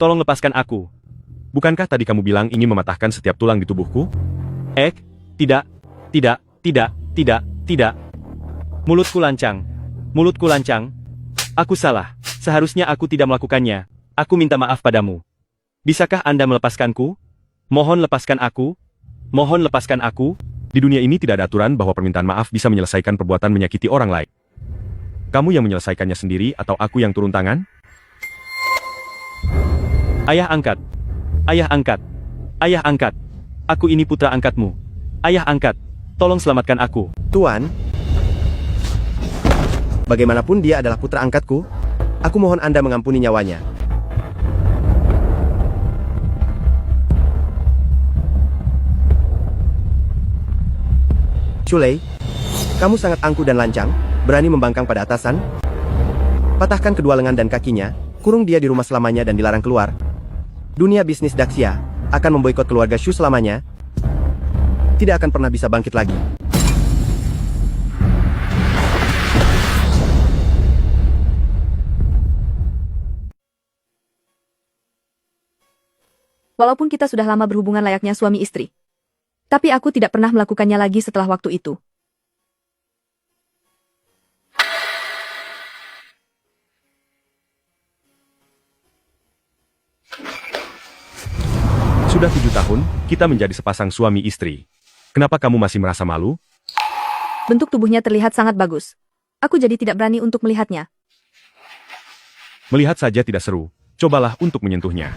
tolong lepaskan aku. Bukankah tadi kamu bilang ingin mematahkan setiap tulang di tubuhku? Tidak. Mulutku lancang. Aku salah. Seharusnya aku tidak melakukannya. Aku minta maaf padamu. Bisakah Anda melepaskanku? Mohon lepaskan aku. Di dunia ini tidak ada aturan bahwa permintaan maaf bisa menyelesaikan perbuatan menyakiti orang lain. Kamu yang menyelesaikannya sendiri atau aku yang turun tangan? Ayah angkat. Aku ini putra angkatmu. Ayah angkat. Tolong selamatkan aku. Tuan, bagaimanapun dia adalah putra angkatku, aku mohon Anda mengampuni nyawanya. Shulei, kamu sangat angkuh dan lancang, berani membangkang pada atasan? Patahkan kedua lengan dan kakinya, kurung dia di rumah selamanya dan dilarang keluar. Dunia bisnis Daxia akan memboikot keluarga Shu selamanya. Tidak akan pernah bisa bangkit lagi. Walaupun kita sudah lama berhubungan layaknya suami istri. Tapi aku tidak pernah melakukannya lagi setelah waktu itu. Sudah 7 tahun, kita menjadi sepasang suami istri. Kenapa kamu masih merasa malu? Bentuk tubuhnya terlihat sangat bagus. Aku jadi tidak berani untuk melihatnya. Melihat saja tidak seru. Cobalah untuk menyentuhnya.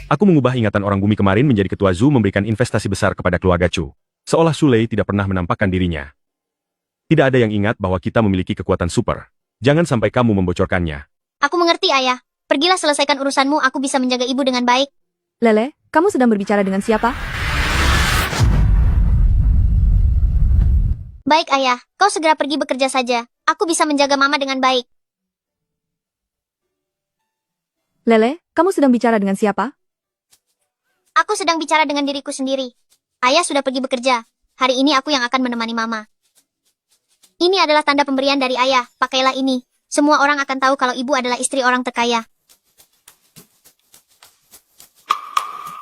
Aku mengubah ingatan orang bumi kemarin menjadi ketua Zhu memberikan investasi besar kepada keluarga Chu. Seolah Shulei tidak pernah menampakkan dirinya. Tidak ada yang ingat bahwa kita memiliki kekuatan super. Jangan sampai kamu membocorkannya. Aku mengerti, Ayah. Pergilah selesaikan urusanmu, aku bisa menjaga ibu dengan baik. Lele, kamu sedang berbicara dengan siapa? Baik, Ayah. Kau segera pergi bekerja saja. Aku bisa menjaga Mama dengan baik. Lele, kamu sedang bicara dengan siapa? Aku sedang bicara dengan diriku sendiri. Ayah sudah pergi bekerja. Hari ini aku yang akan menemani Mama. Ini adalah tanda pemberian dari Ayah. Pakailah ini. Semua orang akan tahu kalau ibu adalah istri orang terkaya.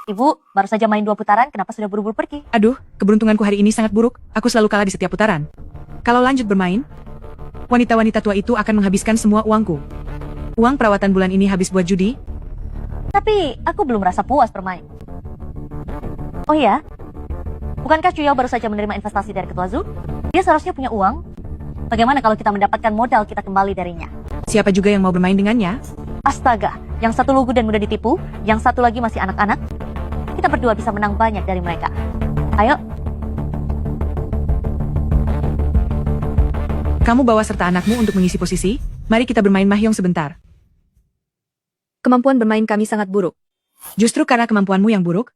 Ibu, baru saja main 2 putaran, kenapa sudah buru-buru pergi? Aduh, keberuntunganku hari ini sangat buruk. Aku selalu kalah di setiap putaran. Kalau lanjut bermain, wanita-wanita tua itu akan menghabiskan semua uangku. Uang perawatan bulan ini habis buat judi. Tapi, aku belum merasa puas bermain. Oh ya? Bukankah Cuyao baru saja menerima investasi dari Ketua Zhu? Dia seharusnya punya uang. Bagaimana kalau kita mendapatkan modal kita kembali darinya? Siapa juga yang mau bermain dengannya? Astaga, yang satu lugu dan mudah ditipu, yang satu lagi masih anak-anak. Kita berdua bisa menang banyak dari mereka. Ayo. Kamu bawa serta anakmu untuk mengisi posisi, mari kita bermain mahjong sebentar. Kemampuan bermain kami sangat buruk. Justru karena kemampuanmu yang buruk,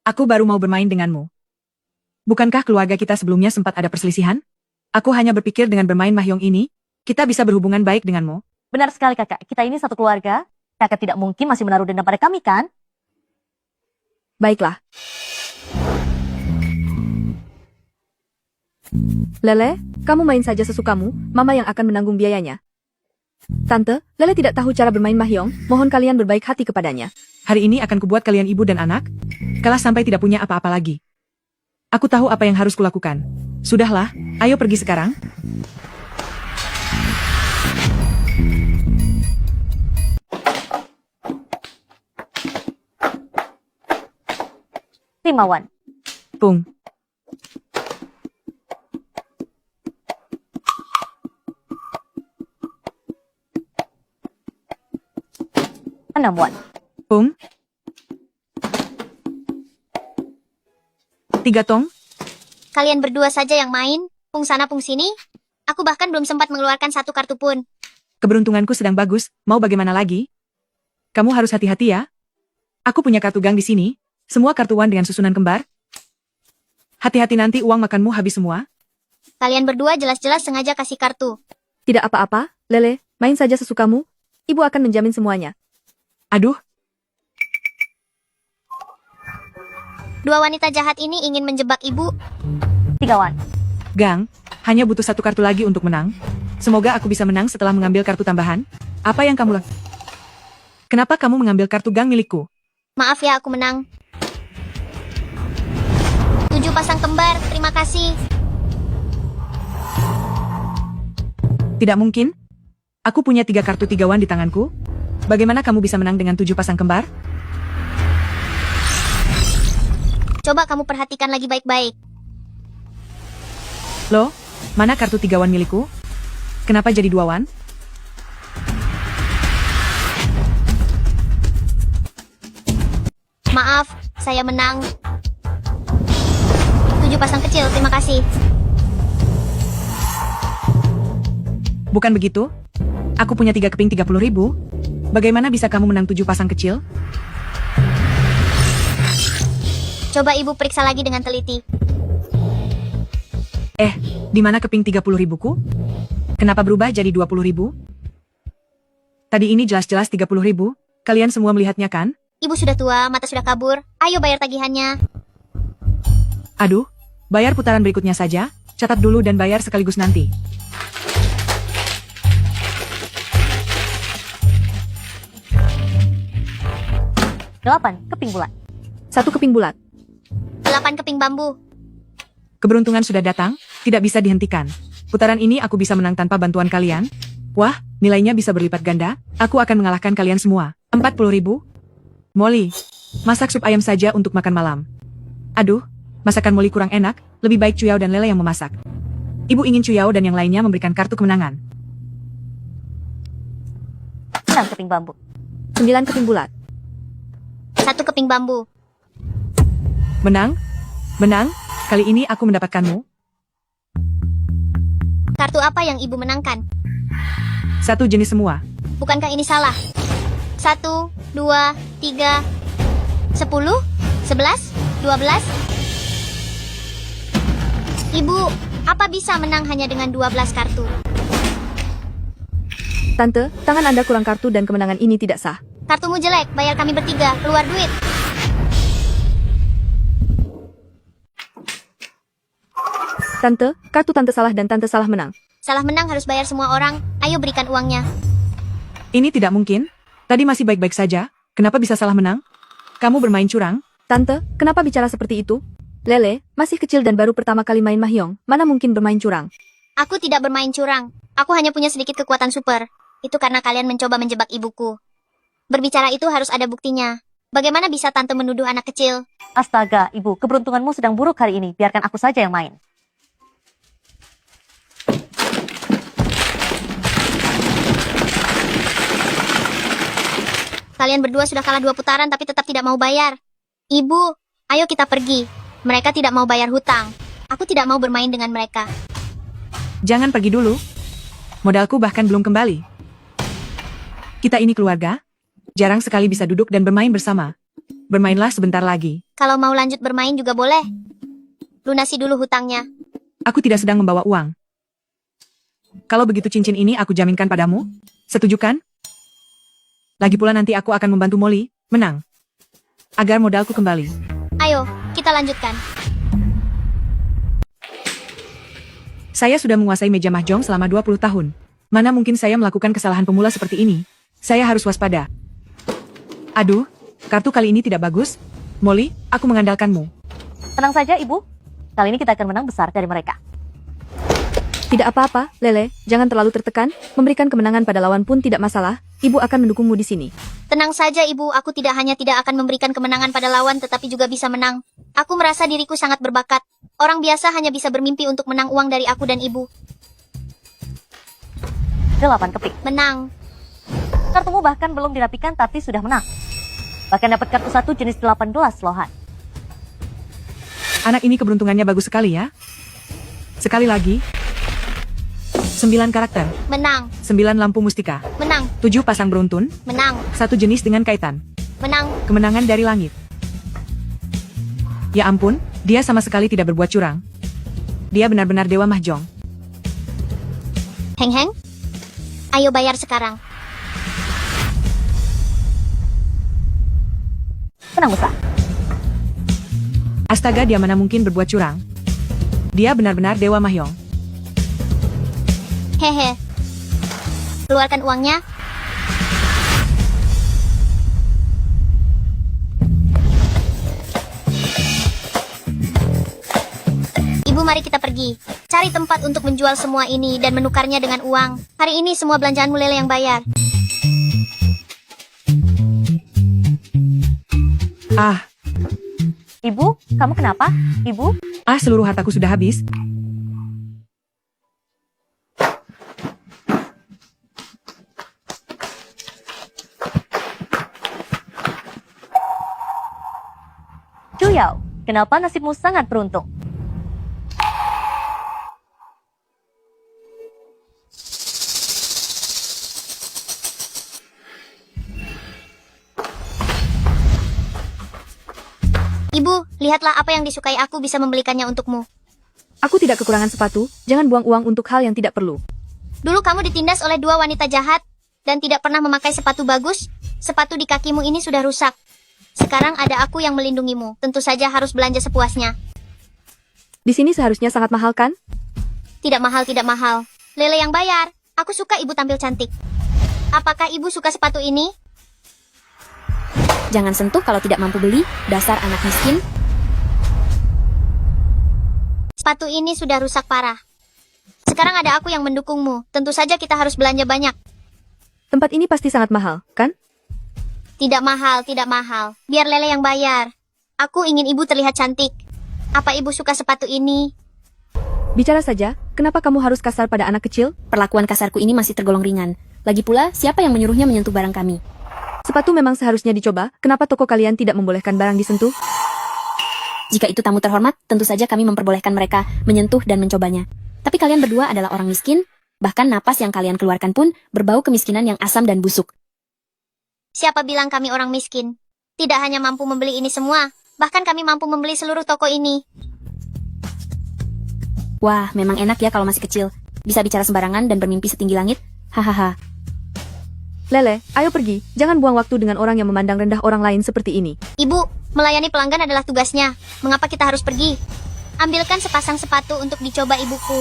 aku baru mau bermain denganmu. Bukankah keluarga kita sebelumnya sempat ada perselisihan? Aku hanya berpikir dengan bermain mahjong ini, kita bisa berhubungan baik denganmu. Benar sekali kakak, kita ini satu keluarga. Kakak tidak mungkin masih menaruh dendam pada kami kan? Baiklah. Lele, kamu main saja sesukamu, Mama yang akan menanggung biayanya. Tante, Lele tidak tahu cara bermain mahjong, mohon kalian berbaik hati kepadanya. Hari ini akan kubuat kalian ibu dan anak, kalah sampai tidak punya apa-apa lagi. Aku tahu apa yang harus kulakukan. Sudahlah, ayo pergi sekarang. Rimawan. Pung. Wan. Pung. 3 tong. Kalian berdua saja yang main, pung sana pung sini. Aku bahkan belum sempat mengeluarkan satu kartu pun. Keberuntunganku sedang bagus, mau bagaimana lagi? Kamu harus hati-hati ya. Aku punya kartu gang di sini, semua kartu wan dengan susunan kembar. Hati-hati nanti uang makanmu habis semua. Kalian berdua jelas-jelas sengaja kasih kartu. Tidak apa-apa, Lele, main saja sesukamu. Ibu akan menjamin semuanya. Aduh. Dua wanita jahat ini ingin menjebak ibu. 3 wan. Gang, hanya butuh satu kartu lagi untuk menang. Semoga aku bisa menang setelah mengambil kartu tambahan. Apa yang kamu lakukan? Kenapa kamu mengambil kartu gang milikku? Maaf ya aku menang. 7 pasang kembar, terima kasih. Tidak mungkin. Aku punya 3 kartu 3 wan di tanganku. Bagaimana kamu bisa menang dengan 7 pasang kembar? Coba kamu perhatikan lagi baik-baik. Loh, mana kartu 3 wan milikku? Kenapa jadi 2 wan? Maaf, saya menang. 7 pasang kecil, terima kasih. Bukan begitu? Aku punya 3 keping 30.000. Bagaimana bisa kamu menang 7 pasang kecil? Coba ibu periksa lagi dengan teliti. Di mana keping 30.000-ku? Kenapa berubah jadi 20.000? Tadi ini jelas-jelas 30.000. Kalian semua melihatnya kan? Ibu sudah tua, mata sudah kabur. Ayo bayar tagihannya. Aduh, bayar putaran berikutnya saja. Catat dulu dan bayar sekaligus nanti. Delapan keping bulat. 1 keping bulat. 8 keping bambu. Keberuntungan sudah datang, tidak bisa dihentikan. Putaran ini aku bisa menang tanpa bantuan kalian. Wah, nilainya bisa berlipat ganda. Aku akan mengalahkan kalian semua. 40.000. Molly, masak sup ayam saja untuk makan malam. Aduh, masakan Molly kurang enak. Lebih baik Cuyao dan Lele yang memasak. Ibu ingin Cuyao dan yang lainnya memberikan kartu kemenangan. 6 keping bambu. 9 keping bulat. 1 keping bambu. Menang? Menang? Kali ini aku mendapatkanmu. Kartu apa yang ibu menangkan? 1 jenis semua. Bukankah ini salah? 1, 2, 3, 10, 11, 12. Ibu, apa bisa menang hanya dengan 12 kartu? Tante, tangan Anda kurang kartu dan kemenangan ini tidak sah. Kartumu jelek, bayar kami bertiga, keluar duit. Tante, kartu Tante salah dan Tante salah menang. Salah menang harus bayar semua orang, ayo berikan uangnya. Ini tidak mungkin. Tadi masih baik-baik saja. Kenapa bisa salah menang? Kamu bermain curang? Tante, kenapa bicara seperti itu? Lele, masih kecil dan baru pertama kali main mahjong, mana mungkin bermain curang? Aku tidak bermain curang. Aku hanya punya sedikit kekuatan super. Itu karena kalian mencoba menjebak ibuku. Berbicara itu harus ada buktinya. Bagaimana bisa tante menuduh anak kecil? Astaga, ibu, keberuntunganmu sedang buruk hari ini. Biarkan aku saja yang main. Kalian berdua sudah kalah 2 putaran tapi tetap tidak mau bayar. Ibu, ayo kita pergi. Mereka tidak mau bayar hutang. Aku tidak mau bermain dengan mereka. Jangan pergi dulu. Modalku bahkan belum kembali. Kita ini keluarga. Jarang sekali bisa duduk dan bermain bersama. Bermainlah sebentar lagi. Kalau mau lanjut bermain juga boleh. Lunasi dulu hutangnya. Aku tidak sedang membawa uang. Kalau begitu cincin ini aku jaminkan padamu. Setuju kan? Lagi pula nanti aku akan membantu Molly menang. Agar modalku kembali. Ayo, kita lanjutkan. Saya sudah menguasai meja mahjong selama 20 tahun. Mana mungkin saya melakukan kesalahan pemula seperti ini? Saya harus waspada. Aduh, kartu kali ini tidak bagus. Molly, aku mengandalkanmu. Tenang saja, Ibu. Kali ini kita akan menang besar dari mereka. Tidak apa-apa, Lele, jangan terlalu tertekan. Memberikan kemenangan pada lawan pun tidak masalah. Ibu akan mendukungmu di sini. Tenang saja Ibu, aku tidak hanya tidak akan memberikan kemenangan pada lawan tetapi juga bisa menang. Aku merasa diriku sangat berbakat. Orang biasa hanya bisa bermimpi untuk menang uang dari aku dan Ibu. 8 kepik. Menang. Kartumu bahkan belum dirapikan tapi sudah menang. Bahkan dapat kartu 1 jenis 18 lohan. Anak ini keberuntungannya bagus sekali ya. Sekali lagi. 9 karakter. Menang. 9 lampu mustika. Menang. 7 pasang beruntun. Menang. 1 jenis dengan kaitan. Menang. Kemenangan dari langit. Ya ampun, dia sama sekali tidak berbuat curang. Dia benar-benar dewa mahjong. Heng-heng. Ayo bayar sekarang. Menang besar. Astaga, dia mana mungkin berbuat curang. Dia benar-benar dewa mahjong. Hehe. Keluarkan uangnya. Ibu, mari kita pergi. Cari tempat untuk menjual semua ini dan menukarnya dengan uang. Hari ini semua belanjaanmu Lele yang bayar. Ah, Ibu, kamu kenapa? Ibu? seluruh hartaku sudah habis. Cuyao, kenapa nasibmu sangat beruntung? Ibu, lihatlah apa yang disukai aku bisa membelikannya untukmu. Aku tidak kekurangan sepatu, jangan buang uang untuk hal yang tidak perlu. Dulu kamu ditindas oleh 2 wanita jahat dan tidak pernah memakai sepatu bagus. Sepatu di kakimu ini sudah rusak. Sekarang ada aku yang melindungimu. Tentu saja harus belanja sepuasnya. Di sini seharusnya sangat mahal kan? Tidak mahal, tidak mahal. Lele yang bayar. Aku suka ibu tampil cantik. Apakah ibu suka sepatu ini? Jangan sentuh kalau tidak mampu beli, dasar anak miskin. Sepatu ini sudah rusak parah. Sekarang ada aku yang mendukungmu. Tentu saja kita harus belanja banyak. Tempat ini pasti sangat mahal, kan? Tidak mahal, tidak mahal. Biar Lele yang bayar. Aku ingin ibu terlihat cantik. Apa ibu suka sepatu ini? Bicara saja, kenapa kamu harus kasar pada anak kecil? Perlakuan kasarku ini masih tergolong ringan. Lagi pula, siapa yang menyuruhnya menyentuh barang kami? Sepatu memang seharusnya dicoba, kenapa toko kalian tidak membolehkan barang disentuh? Jika itu tamu terhormat, tentu saja kami memperbolehkan mereka menyentuh dan mencobanya. Tapi kalian berdua adalah orang miskin, bahkan napas yang kalian keluarkan pun berbau kemiskinan yang asam dan busuk. Siapa bilang kami orang miskin? Tidak hanya mampu membeli ini semua, bahkan kami mampu membeli seluruh toko ini. Wah, memang enak ya kalau masih kecil. Bisa bicara sembarangan dan bermimpi setinggi langit. Hahaha. Lele, ayo pergi. Jangan buang waktu dengan orang yang memandang rendah orang lain seperti ini. Ibu, melayani pelanggan adalah tugasnya. Mengapa kita harus pergi? Ambilkan sepasang sepatu untuk dicoba ibuku.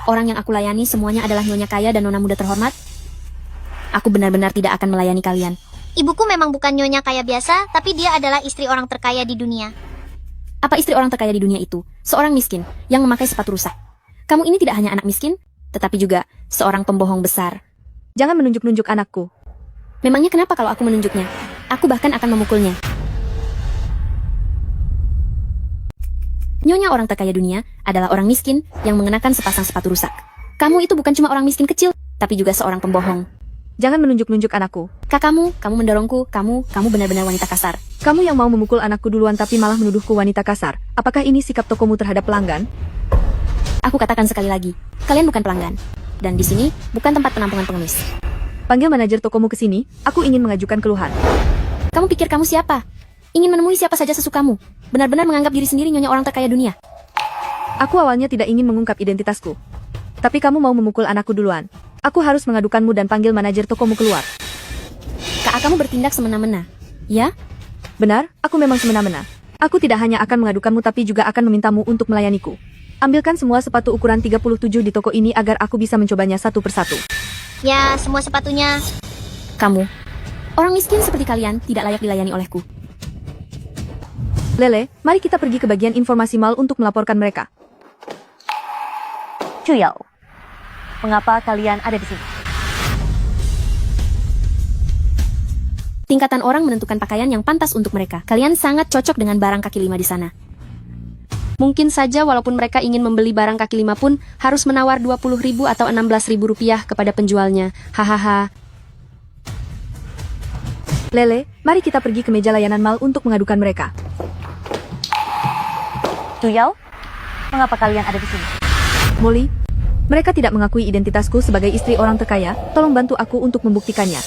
Orang yang aku layani semuanya adalah nyonya kaya dan nona muda terhormat. Aku benar-benar tidak akan melayani kalian. Ibuku memang bukan nyonya kaya biasa, tapi dia adalah istri orang terkaya di dunia. Apa istri orang terkaya di dunia itu? Seorang miskin yang memakai sepatu rusak. Kamu ini tidak hanya anak miskin, tetapi juga seorang pembohong besar. Jangan menunjuk-nunjuk anakku. Memangnya kenapa kalau aku menunjuknya? Aku bahkan akan memukulnya. Nyonya orang terkaya dunia adalah orang miskin yang mengenakan sepasang sepatu rusak. Kamu itu bukan cuma orang miskin kecil, tapi juga seorang pembohong. Jangan menunjuk-nunjuk anakku. Kamu mendorongku, kamu benar-benar wanita kasar. Kamu yang mau memukul anakku duluan tapi malah menuduhku wanita kasar. Apakah ini sikap tokomu terhadap pelanggan? Aku katakan sekali lagi, kalian bukan pelanggan. Dan di sini bukan tempat penampungan pengemis. Panggil manajer tokomu ke sini, aku ingin mengajukan keluhan. Kamu pikir kamu siapa? Ingin menemui siapa saja sesukamu. Benar-benar menganggap diri sendiri nyonya orang terkaya dunia. Aku awalnya tidak ingin mengungkap identitasku. Tapi kamu mau memukul anakku duluan. Aku harus mengadukanmu dan panggil manajer tokomu keluar. Kak, kamu bertindak semena-mena. Ya? Benar, aku memang semena-mena. Aku tidak hanya akan mengadukanmu tapi juga akan memintamu untuk melayaniku. Ambilkan semua sepatu ukuran 37 di toko ini agar aku bisa mencobanya satu persatu. Ya, semua sepatunya. Kamu, orang miskin seperti kalian, tidak layak dilayani olehku. Lele, mari kita pergi ke bagian informasi mal untuk melaporkan mereka. Chuyao, mengapa kalian ada di sini? Tingkatan orang menentukan pakaian yang pantas untuk mereka. Kalian sangat cocok dengan barang kaki lima di sana. Mungkin saja walaupun mereka ingin membeli barang kaki lima pun harus menawar 20.000 atau 16.000 rupiah kepada penjualnya. Hahaha. Lele, mari kita pergi ke meja layanan mal untuk mengadukan mereka. Chuyao, mengapa kalian ada di sini? Molly, mereka tidak mengakui identitasku sebagai istri orang terkaya. Tolong bantu aku untuk membuktikannya.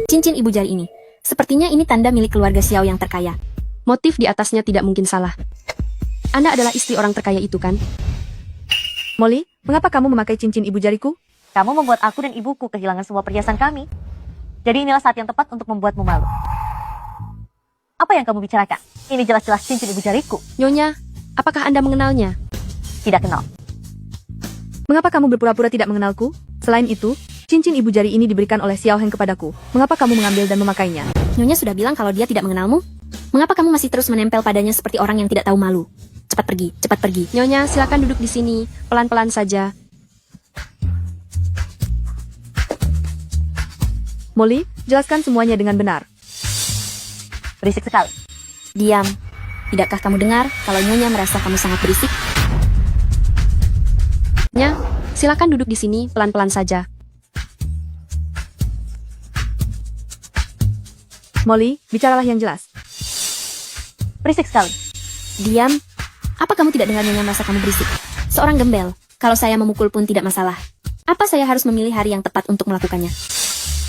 Cincin ibu jari ini. Sepertinya ini tanda milik keluarga Xiao yang terkaya. Motif di atasnya tidak mungkin salah. Anda adalah istri orang terkaya itu kan? Molly, mengapa kamu memakai cincin ibu jariku? Kamu membuat aku dan ibuku kehilangan semua perhiasan kami. Jadi inilah saat yang tepat untuk membuatmu malu. Apa yang kamu bicarakan? Ini jelas-jelas cincin ibu jariku. Nyonya, apakah Anda mengenalnya? Tidak kenal. Mengapa kamu berpura-pura tidak mengenalku? Selain itu, cincin ibu jari ini diberikan oleh Xiao Heng kepadaku. Mengapa kamu mengambil dan memakainya? Nyonya sudah bilang kalau dia tidak mengenalmu. Mengapa kamu masih terus menempel padanya seperti orang yang tidak tahu malu? Cepat pergi, cepat pergi. Nyonya, silakan duduk di sini. Pelan-pelan saja. Molly, jelaskan semuanya dengan benar. Berisik sekali. Diam. Tidakkah kamu dengar kalau Nyonya merasa kamu sangat berisik? Nya, silakan duduk di sini, pelan-pelan saja. Molly, bicaralah yang jelas. Berisik sekali. Diam. Apa kamu tidak dengar Nyonya merasa kamu berisik? Seorang gembel. Kalau saya memukul pun tidak masalah. Apa saya harus memilih hari yang tepat untuk melakukannya?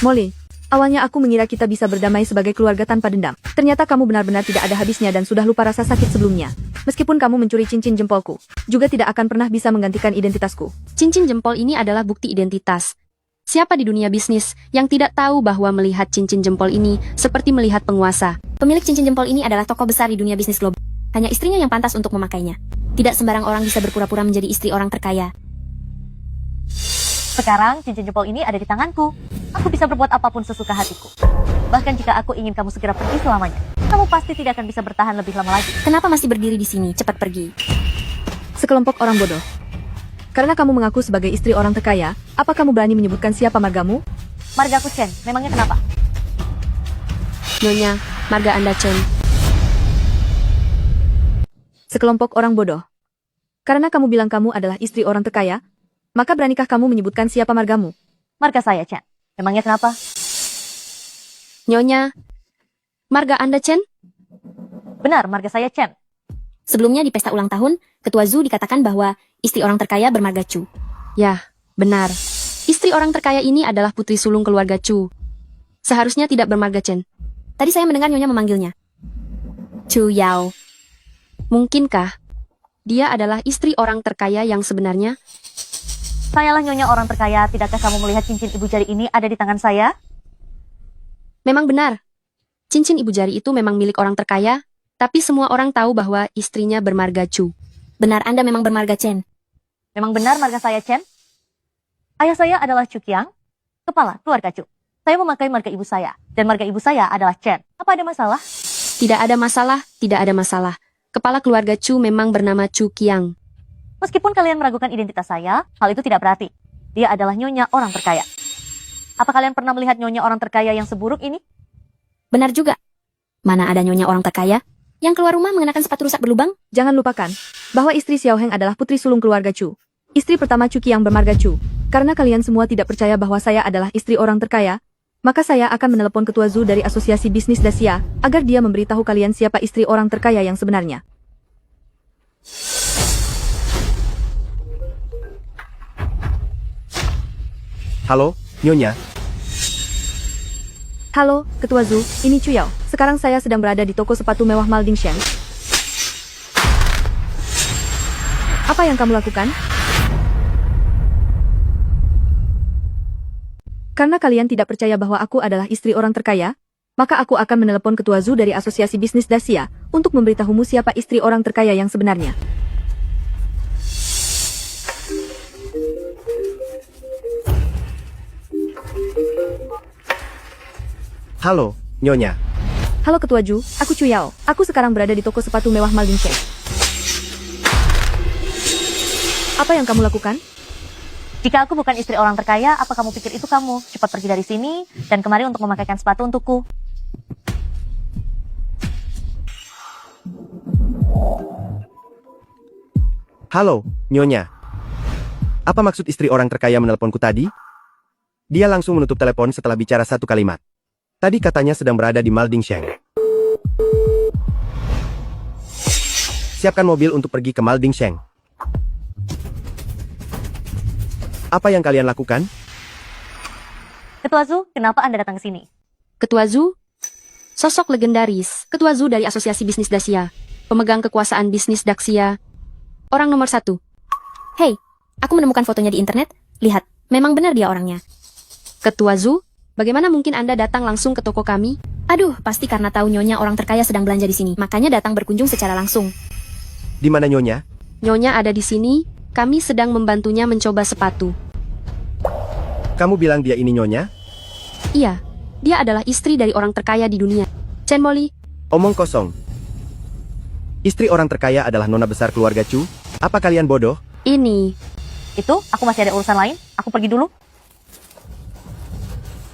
Molly, awalnya aku mengira kita bisa berdamai sebagai keluarga tanpa dendam. Ternyata kamu benar-benar tidak ada habisnya dan sudah lupa rasa sakit sebelumnya. Meskipun kamu mencuri cincin jempolku, juga tidak akan pernah bisa menggantikan identitasku. Cincin jempol ini adalah bukti identitas. Siapa di dunia bisnis yang tidak tahu bahwa melihat cincin jempol ini seperti melihat penguasa? Pemilik cincin jempol ini adalah tokoh besar di dunia bisnis global. Hanya istrinya yang pantas untuk memakainya. Tidak sembarang orang bisa berpura-pura menjadi istri orang terkaya. Sekarang cincin jempol ini ada di tanganku. Aku bisa berbuat apapun sesuka hatiku. Bahkan jika aku ingin kamu segera pergi selamanya, kamu pasti tidak akan bisa bertahan lebih lama lagi. Kenapa masih berdiri di sini? Cepat pergi. Sekelompok orang bodoh. Karena kamu mengaku sebagai istri orang terkaya, apa kamu berani menyebutkan siapa margamu? Margaku Chen, memangnya kenapa? Nyonya, marga Anda Chen. Sekelompok orang bodoh. Karena kamu bilang kamu adalah istri orang terkaya, maka beranikah kamu menyebutkan siapa margamu? Marga saya Chen. Memangnya kenapa? Nyonya, marga Anda Chen? Benar, marga saya Chen. Sebelumnya di pesta ulang tahun, Ketua Zhu dikatakan bahwa istri orang terkaya bermarga Chu. Ya, benar. Istri orang terkaya ini adalah putri sulung keluarga Chu. Seharusnya tidak bermarga Chen. Tadi saya mendengar Nyonya memanggilnya Chu Yao. Mungkinkah dia adalah istri orang terkaya yang sebenarnya? Sayalah Nyonya orang terkaya, tidakkah kamu melihat cincin ibu jari ini ada di tangan saya? Memang benar. Cincin ibu jari itu memang milik orang terkaya, tapi semua orang tahu bahwa istrinya bermarga Chu. Benar, Anda memang bermarga Chen. Memang benar marga saya Chen? Ayah saya adalah Chu Qiang, kepala keluarga Chu. Saya memakai marga ibu saya, dan marga ibu saya adalah Chen. Apa ada masalah? Tidak ada masalah, tidak ada masalah. Kepala keluarga Chu memang bernama Chu Qiang. Meskipun kalian meragukan identitas saya, hal itu tidak berarti. Dia adalah Nyonya orang terkaya. Apa kalian pernah melihat Nyonya orang terkaya yang seburuk ini? Benar juga. Mana ada Nyonya orang terkaya yang keluar rumah mengenakan sepatu rusak berlubang? Jangan lupakan bahwa istri Xiao Heng adalah putri sulung keluarga Chu. Istri pertama Chu Qiang bermarga Chu. Karena kalian semua tidak percaya bahwa saya adalah istri orang terkaya, maka saya akan menelepon Ketua Zhu dari Asosiasi Bisnis Dacia agar dia memberitahu kalian siapa istri orang terkaya yang sebenarnya. Halo, Nyonya. Halo, Ketua Zhu, ini Chu Yao. Sekarang saya sedang berada di toko sepatu mewah Malding Sheng. Apa yang kamu lakukan? Karena kalian tidak percaya bahwa aku adalah istri orang terkaya, maka aku akan menelepon Ketua Zhu dari Asosiasi Bisnis Dacia untuk memberitahumu siapa istri orang terkaya yang sebenarnya. Halo, Nyonya. Halo Ketua Zhu, aku Chu Yao. Aku sekarang berada di toko sepatu mewah Malding Sheng. Apa yang kamu lakukan? Jika aku bukan istri orang terkaya, apa kamu pikir itu kamu? Cepat pergi dari sini dan kemari untuk memakaikan sepatu untukku. Halo, Nyonya. Apa maksud istri orang terkaya menelponku tadi? Dia langsung menutup telepon setelah bicara satu kalimat. Tadi katanya sedang berada di Malding Sheng. Siapkan mobil untuk pergi ke Malding Sheng. Apa yang kalian lakukan? Ketua Zhu, kenapa Anda datang ke sini? Ketua Zhu? Sosok legendaris, Ketua Zhu dari Asosiasi Bisnis Dacia, pemegang kekuasaan bisnis Dacia, orang nomor 1. Hei, aku menemukan fotonya di internet. Lihat, memang benar dia orangnya. Ketua Zhu, bagaimana mungkin Anda datang langsung ke toko kami? Aduh, pasti karena tahu Nyonya orang terkaya sedang belanja di sini, makanya datang berkunjung secara langsung. Di mana Nyonya? Nyonya ada di sini, kami sedang membantunya mencoba sepatu. Kamu bilang dia ini Nyonya? Iya, dia adalah istri dari orang terkaya di dunia. Chen Molly. Omong kosong. Istri orang terkaya adalah nona besar keluarga Chu. Apa kalian bodoh? Ini. Itu, aku masih ada urusan lain. Aku pergi dulu.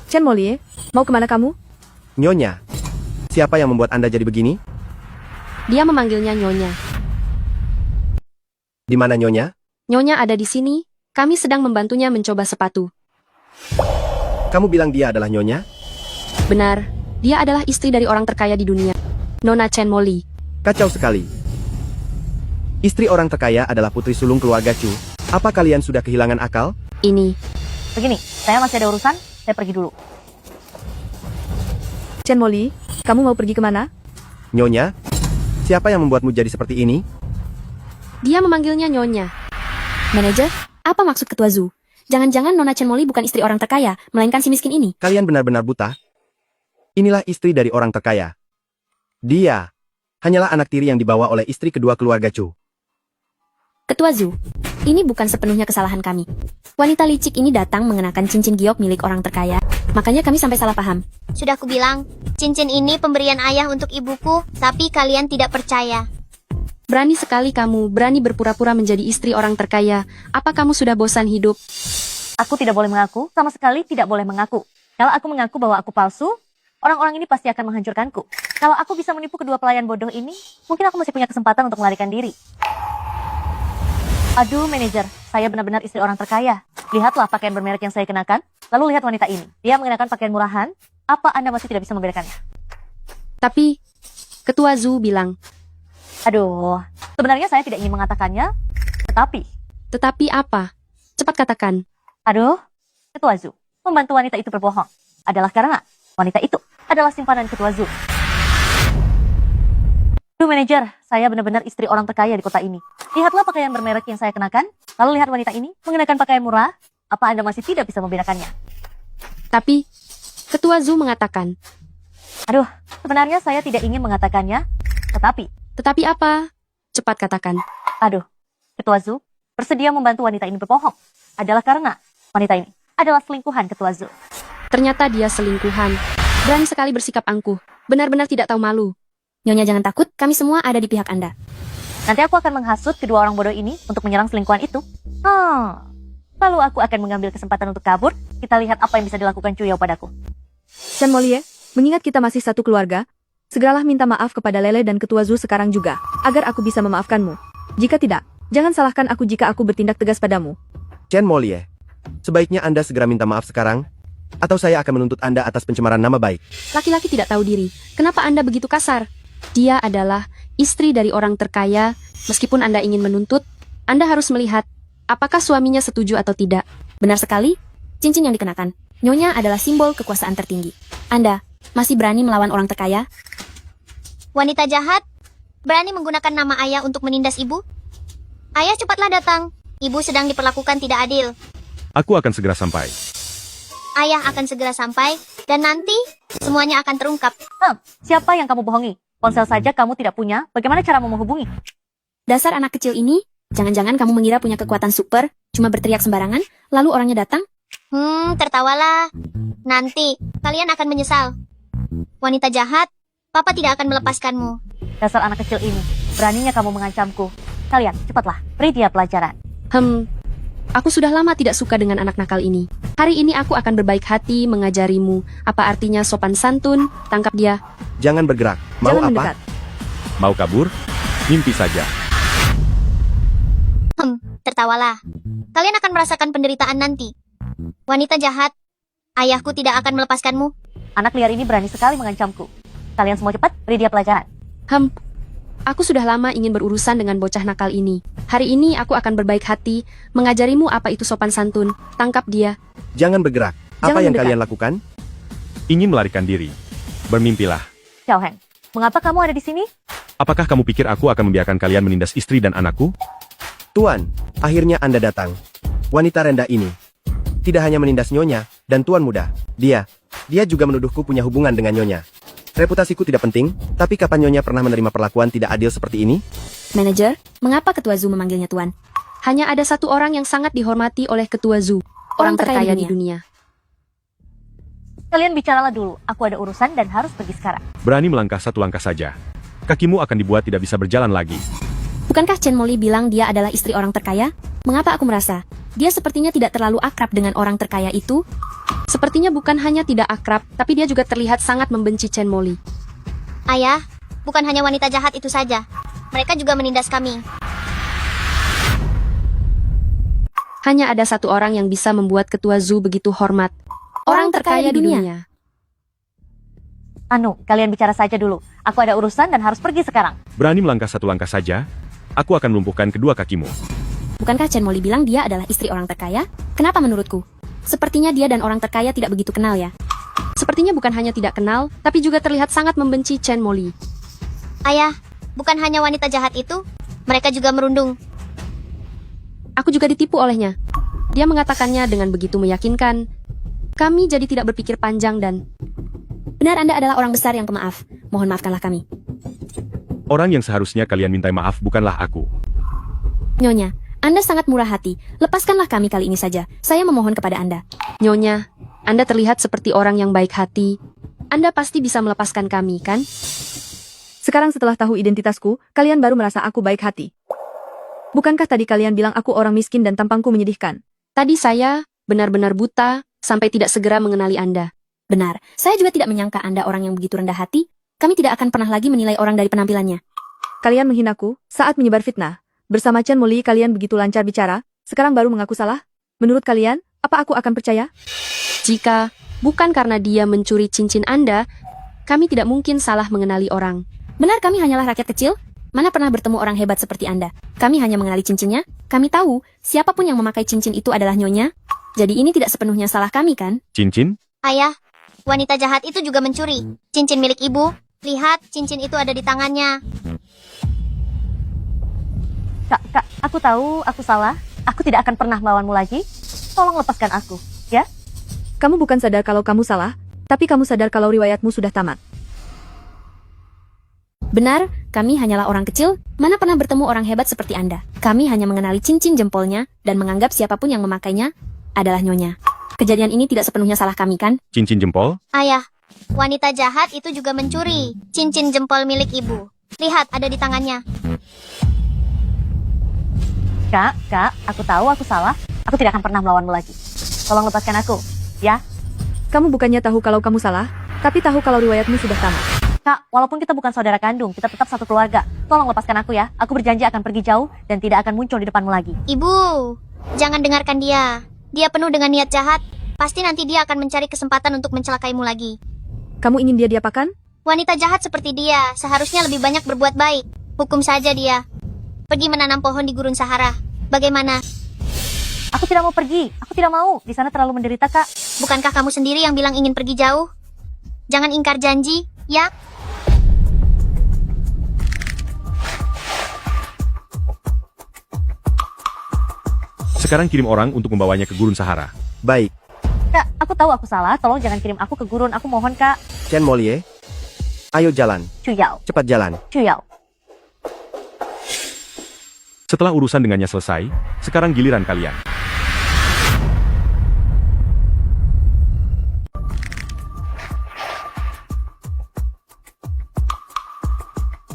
Chen Molly, mau kemana kamu? Nyonya. Siapa yang membuat Anda jadi begini? Dia memanggilnya Nyonya. Di mana Nyonya? Nyonya ada di sini, kami sedang membantunya mencoba sepatu. Kamu bilang dia adalah Nyonya? Benar, dia adalah istri dari orang terkaya di dunia, Nona Chen Molly. Kacau sekali. Istri orang terkaya adalah putri sulung keluarga Chu. Apa kalian sudah kehilangan akal? Ini. Begini, saya masih ada urusan, saya pergi dulu. Chen Molly, kamu mau pergi kemana? Nyonya? Siapa yang membuatmu jadi seperti ini? Dia memanggilnya Nyonya. Manajer, apa maksud Ketua Zhu? Jangan-jangan Nona Chen Molly bukan istri orang terkaya, melainkan si miskin ini. Kalian benar-benar buta? Inilah istri dari orang terkaya. Dia hanyalah anak tiri yang dibawa oleh istri kedua keluarga Chu. Ketua Zhu, ini bukan sepenuhnya kesalahan kami. Wanita licik ini datang mengenakan cincin giok milik orang terkaya, makanya kami sampai salah paham. Sudah kubilang, cincin ini pemberian ayah untuk ibuku, tapi kalian tidak percaya. Berani sekali kamu, berani berpura-pura menjadi istri orang terkaya. Apa kamu sudah bosan hidup? Aku tidak boleh mengaku, sama sekali tidak boleh mengaku. Kalau aku mengaku bahwa aku palsu, orang-orang ini pasti akan menghancurkanku. Kalau aku bisa menipu kedua pelayan bodoh ini, mungkin aku masih punya kesempatan untuk melarikan diri. Aduh, manajer, saya benar-benar istri orang terkaya. Lihatlah pakaian bermerek yang saya kenakan, lalu lihat wanita ini. Dia mengenakan pakaian murahan, apa Anda masih tidak bisa membedakannya? Tapi, Ketua Zhu bilang, aduh, sebenarnya saya tidak ingin mengatakannya, tetapi... Tetapi apa? Cepat katakan. Aduh, Ketua Zhu, membantu wanita itu berbohong adalah karena wanita itu adalah simpanan Ketua Zhu. Aduh, manajer, saya benar-benar istri orang terkaya di kota ini. Lihatlah pakaian bermerek yang saya kenakan, lalu lihat wanita ini mengenakan pakaian murah, apa Anda masih tidak bisa membedakannya? Tapi, Ketua Zhu mengatakan, aduh, sebenarnya saya tidak ingin mengatakannya, tetapi... Tetapi apa? Cepat katakan. Aduh, Ketua Zhu bersedia membantu wanita ini berbohong adalah karena wanita ini adalah selingkuhan Ketua Zhu. Ternyata dia selingkuhan. Berani sekali bersikap angkuh. Benar-benar tidak tahu malu. Nyonya jangan takut, kami semua ada di pihak Anda. Nanti aku akan menghasut kedua orang bodoh ini untuk menyerang selingkuhan itu. Lalu aku akan mengambil kesempatan untuk kabur. Kita lihat apa yang bisa dilakukan Chu Yao padaku. Chen Molly, mengingat kita masih satu keluarga, segeralah minta maaf kepada Lele dan Ketua Zhu sekarang juga, agar aku bisa memaafkanmu. Jika tidak, jangan salahkan aku jika aku bertindak tegas padamu. Chen Molly, sebaiknya Anda segera minta maaf sekarang, atau saya akan menuntut Anda atas pencemaran nama baik. Laki-laki tidak tahu diri. Kenapa Anda begitu kasar? Dia adalah istri dari orang terkaya. Meskipun Anda ingin menuntut, Anda harus melihat apakah suaminya setuju atau tidak. Benar sekali. Cincin yang dikenakan, Nyonya adalah simbol kekuasaan tertinggi. Anda masih berani melawan orang terkaya? Wanita jahat, berani menggunakan nama ayah untuk menindas ibu? Ayah, cepatlah datang. Ibu sedang diperlakukan tidak adil. Aku akan segera sampai. Ayah akan segera sampai, dan nanti semuanya akan terungkap. Siapa yang kamu bohongi? Ponsel saja kamu tidak punya, bagaimana caramu menghubungi? Dasar anak kecil ini, jangan-jangan kamu mengira punya kekuatan super, cuma berteriak sembarangan, lalu orangnya datang? Tertawalah. Nanti, kalian akan menyesal. Wanita jahat, Papa tidak akan melepaskanmu. Dasar anak kecil ini, beraninya kamu mengancamku. Kalian, cepatlah, beri dia pelajaran. Aku sudah lama tidak suka dengan anak nakal ini. Hari ini aku akan berbaik hati mengajarimu. Apa artinya sopan santun? Tangkap dia. Jangan bergerak. Mau Jangan apa? mendekat. Mau kabur? Mimpi saja. Tertawalah. Kalian akan merasakan penderitaan nanti. Wanita jahat, ayahku tidak akan melepaskanmu. Anak liar ini berani sekali mengancamku. Kalian semua cepat, beri dia pelajaran. Aku sudah lama ingin berurusan dengan bocah nakal ini. Hari ini aku akan berbaik hati mengajarimu apa itu sopan santun. Tangkap dia. Jangan bergerak. Apa Jangan yang mendekat. kalian lakukan? Ingin melarikan diri. Bermimpilah. Xiao Heng, mengapa kamu ada di sini? Apakah kamu pikir aku akan membiarkan kalian menindas istri dan anakku? Tuan, akhirnya Anda datang. Wanita rendah ini tidak hanya menindas Nyonya dan Tuan muda. Dia juga menuduhku punya hubungan dengan Nyonya. Reputasiku tidak penting, tapi kapan Nyonya pernah menerima perlakuan tidak adil seperti ini? Manajer, mengapa Ketua Zoo memanggilnya Tuan? Hanya ada satu orang yang sangat dihormati oleh Ketua Zoo. Orang terkaya di dunia. Kalian bicaralah dulu, aku ada urusan dan harus pergi sekarang. Berani melangkah satu langkah saja. Kakimu akan dibuat tidak bisa berjalan lagi. Bukankah Chen Molly bilang dia adalah istri orang terkaya? Mengapa aku merasa dia sepertinya tidak terlalu akrab dengan orang terkaya itu? Sepertinya bukan hanya tidak akrab, tapi dia juga terlihat sangat membenci Chen Molly. Ayah, bukan hanya wanita jahat itu saja. Mereka juga menindas kami. Hanya ada satu orang yang bisa membuat Ketua Zoo begitu hormat. Orang terkaya di dunia. Kalian bicara saja dulu. Aku ada urusan dan harus pergi sekarang. Berani melangkah satu langkah saja? Aku akan melumpuhkan kedua kakimu. Bukankah Chen Molly bilang dia adalah istri orang terkaya? Kenapa menurutku? Sepertinya dia dan orang terkaya tidak begitu kenal ya. Sepertinya bukan hanya tidak kenal, tapi juga terlihat sangat membenci Chen Molly. Ayah, bukan hanya wanita jahat itu, mereka juga merundung. Aku juga ditipu olehnya. Dia mengatakannya dengan begitu meyakinkan. Kami jadi tidak berpikir panjang dan... Benar, Anda adalah orang besar yang pemaaf. Mohon maafkanlah kami. Orang yang seharusnya kalian mintai maaf bukanlah aku. Nyonya, Anda sangat murah hati. Lepaskanlah kami kali ini saja. Saya memohon kepada Anda. Nyonya, Anda terlihat seperti orang yang baik hati. Anda pasti bisa melepaskan kami, kan? Sekarang setelah tahu identitasku, kalian baru merasa aku baik hati. Bukankah tadi kalian bilang aku orang miskin dan tampangku menyedihkan? Tadi saya benar-benar buta sampai tidak segera mengenali Anda. Benar, saya juga tidak menyangka Anda orang yang begitu rendah hati. Kami tidak akan pernah lagi menilai orang dari penampilannya. Kalian menghinaku saat menyebar fitnah. Bersama Chen Molly kalian begitu lancar bicara, sekarang baru mengaku salah? Menurut kalian, apa aku akan percaya? Jika bukan karena dia mencuri cincin Anda, kami tidak mungkin salah mengenali orang. Benar, kami hanyalah rakyat kecil. Mana pernah bertemu orang hebat seperti Anda? Kami hanya mengenali cincinnya. Kami tahu, siapapun yang memakai cincin itu adalah Nyonya. Jadi ini tidak sepenuhnya salah kami, kan? Cincin? Ayah, wanita jahat itu juga mencuri cincin milik ibu. Lihat, cincin itu ada di tangannya. Kak, aku tahu aku salah. Aku tidak akan pernah melawanmu lagi. Tolong lepaskan aku, ya? Kamu bukan sadar kalau kamu salah, tapi kamu sadar kalau riwayatmu sudah tamat. Benar, kami hanyalah orang kecil, mana pernah bertemu orang hebat seperti Anda. Kami hanya mengenali cincin jempolnya dan menganggap siapapun yang memakainya adalah Nyonya. Kejadian ini tidak sepenuhnya salah kami, kan? Cincin jempol? Ayah, wanita jahat itu juga mencuri cincin jempol milik ibu. Lihat, ada di tangannya. Kak, aku tahu aku salah. Aku tidak akan pernah melawanmu lagi. Tolong lepaskan aku, ya? Kamu bukannya tahu kalau kamu salah, tapi tahu kalau riwayatmu sudah tamat. Kak, walaupun kita bukan saudara kandung, kita tetap satu keluarga. Tolong lepaskan aku ya. Aku berjanji akan pergi jauh dan tidak akan muncul di depanmu lagi. Ibu, jangan dengarkan dia. Dia penuh dengan niat jahat. Pasti nanti dia akan mencari kesempatan untuk mencelakaimu lagi. Kamu ingin dia diapakan? Wanita jahat seperti dia seharusnya lebih banyak berbuat baik. Hukum saja dia. Pergi menanam pohon di gurun Sahara. Bagaimana? Aku tidak mau pergi. Aku tidak mau. Di sana terlalu menderita, Kak. Bukankah kamu sendiri yang bilang ingin pergi jauh? Jangan ingkar janji, ya? Sekarang kirim orang untuk membawanya ke Gurun Sahara. Baik, Kak, aku tahu aku salah. Tolong jangan kirim aku ke gurun. Aku mohon, Kak. Chen Molie. Ayo jalan, Cuyao. cepat jalan. Cuyao. Setelah urusan dengannya selesai, sekarang giliran kalian.